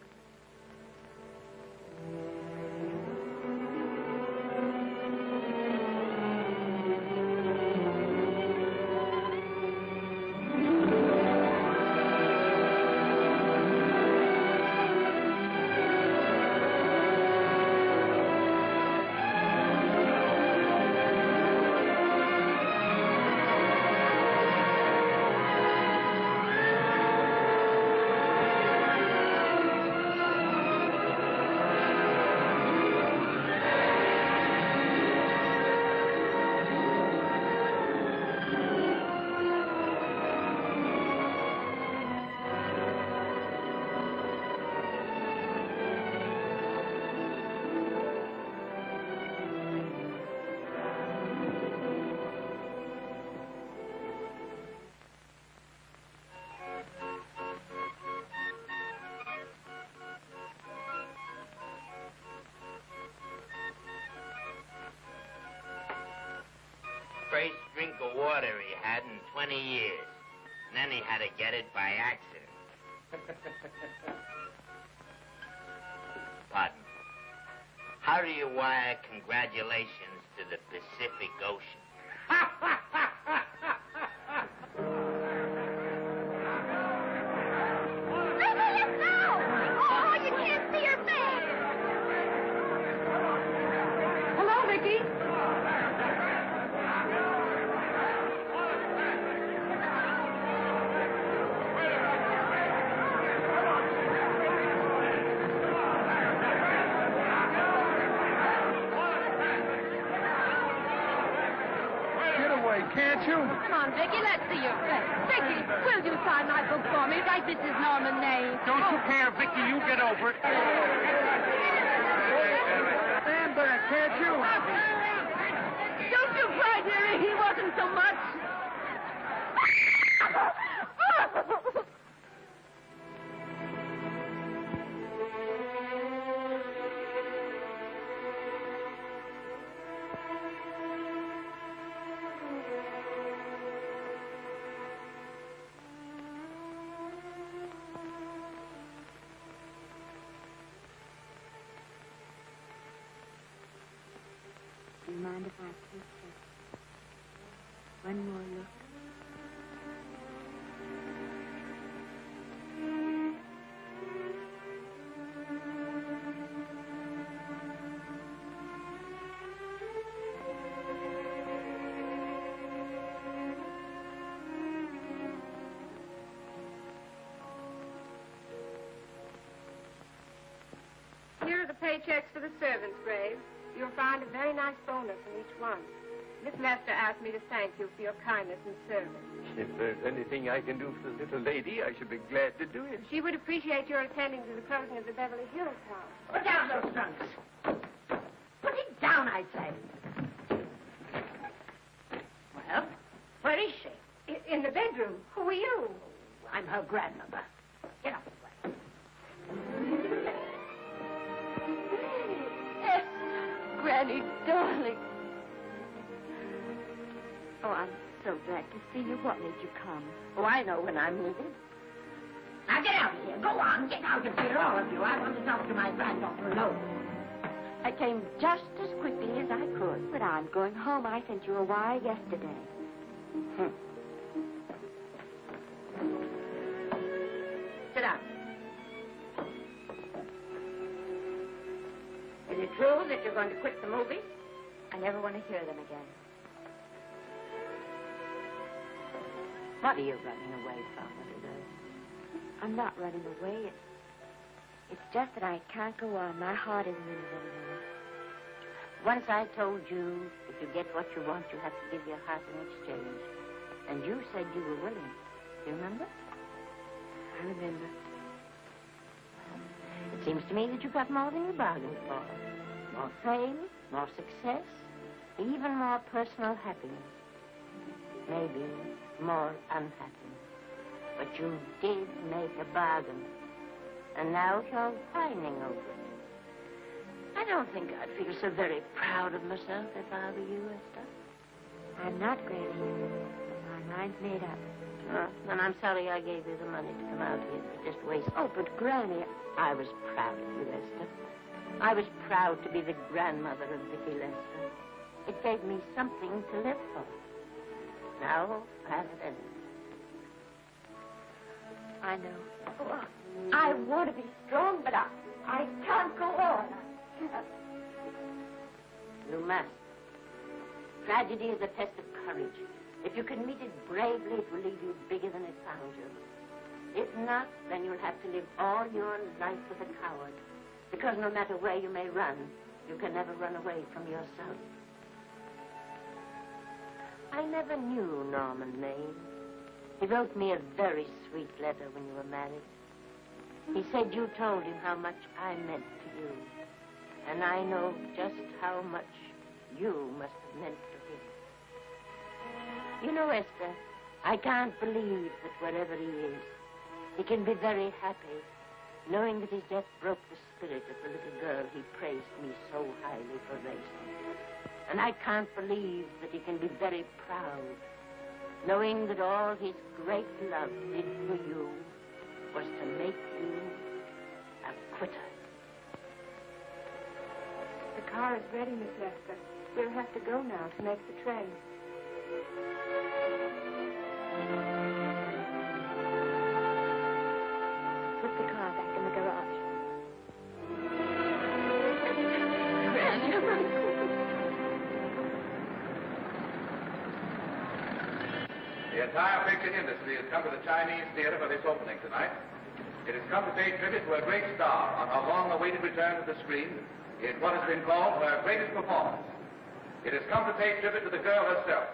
drink of water he had in 20 years. And then he had to get it by accident. Pardon. How do you wire congratulations to the Pacific Ocean? Oh, you can't see her face. Hello, Vicky. Can't you? Come on, Vicky, let's see your face. Vicky, will you sign my book for me? Write Mrs. Norman name. Don't you care, Vicky. You get over it. Stand back, can't you? Don't you cry, dearie. He wasn't so much. Do you mind if I take just one more look? Here are the paychecks for the servants, Graves. You'll find a very nice bonus in each one. Miss Lester asked me to thank you for your kindness and service. If there's anything I can do for the little lady, I should be glad to do it. She would appreciate your attending to the closing of the Beverly Hills house. Put down those trunks. Put it down, I say. Well, where is she? In the bedroom. Who are you? I'm her grandmother. Get up this way. Granny, darling. Oh, I'm so glad to see you. What made you come? Oh, I know when I'm needed. Now get out of here. Go on, get out of here, all of you. I want to talk to my granddaughter alone. I came just as quickly as I could. But I'm going home. I sent you a wire yesterday. Sit down. Is it true that you're going to quit the movies? I never want to hear them again. What are you running away from, little girl? I'm not running away. It's just that I can't go on. My heart isn't in it anymore. Once I told you if you get what you want, you have to give your heart in exchange. And you said you were willing. Do you remember? I remember. It seems to me that you got more than you bargained for. More fame, more success, even more personal happiness. Maybe more unhappiness. But you did make a bargain. And now you're whining over it. I don't think I'd feel so very proud of myself if I were you, Esther. I'm not, Granny. My mind's made up. Then I'm sorry I gave you the money to come out here. It just wasted. Oh, but Granny, I was proud of you, Esther. I was proud to be the grandmother of Vicky Lester. It gave me something to live for. Now I have it ended. I know. Oh, I want to be strong, but I can't go on. You must. Tragedy is a test of courage. If you can meet it bravely, it will leave you bigger than it found you. If not, then you'll have to live all your life as a coward. Because no matter where you may run, you can never run away from yourself. I never knew Norman Maine. He wrote me a very sweet letter when you were married. He said you told him how much I meant to you. And I know just how much you must have meant to him. You know, Esther, I can't believe that wherever he is, he can be very happy, knowing that his death broke the spirit of the little girl he praised me so highly for raising. And I can't believe that he can be very proud, knowing that all his great love did for you was to make you a quitter. The car is ready, Miss Lester. We'll have to go now to make the train. Put the car back in the garage. The entire picture industry has come to the Chinese theater for this opening tonight. It has come to pay tribute to a great star on her long-awaited return to the screen in what has been called her greatest performance. It has come to pay tribute to the girl herself.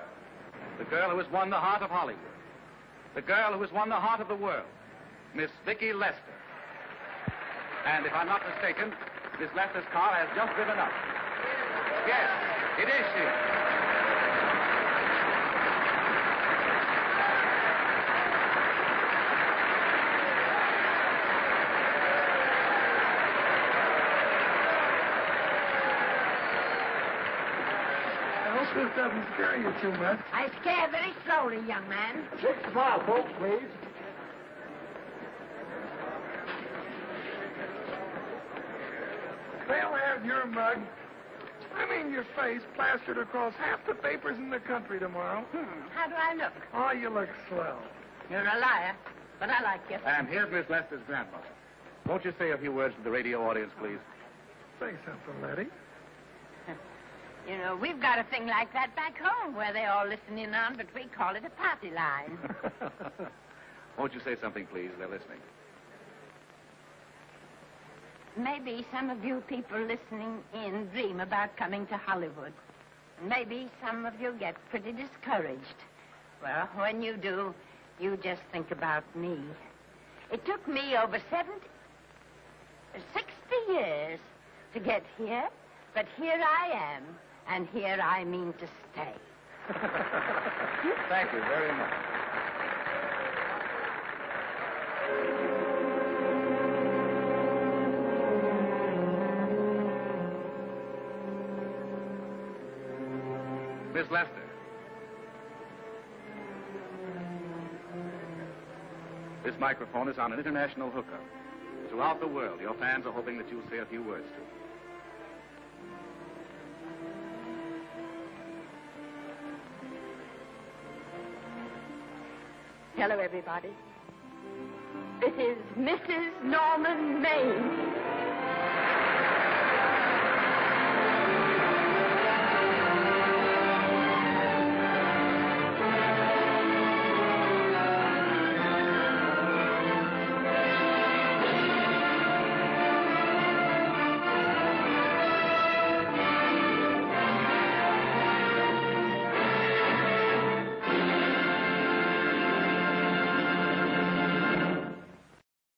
The girl who has won the heart of Hollywood. The girl who has won the heart of the world. Miss Vicki Lester. And if I'm not mistaken, Miss Lester's car has just driven up. Yes, it is she. This doesn't scare you too much. I scare very slowly, young man. 6 mile, folks, please. They'll have your mug, I mean your face, plastered across half the papers in the country tomorrow. How do I look? Oh, you look swell. You're a liar, but I like you. And here's Miss Lester's grandmother. Won't you say a few words to the radio audience, please? Say something, Letty. You know, we've got a thing like that back home where they all listen in on, but we call it a party line. Won't you say something, please? They're listening. Maybe some of you people listening in dream about coming to Hollywood. Maybe some of you get pretty discouraged. Well, when you do, you just think about me. It took me over 60 years to get here, but here I am. And here I mean to stay. Thank you very much. Miss Lester. This microphone is on an international hookup. Throughout the world, your fans are hoping that you'll say a few words to them. Hello, everybody. This is Mrs. Norman Maine.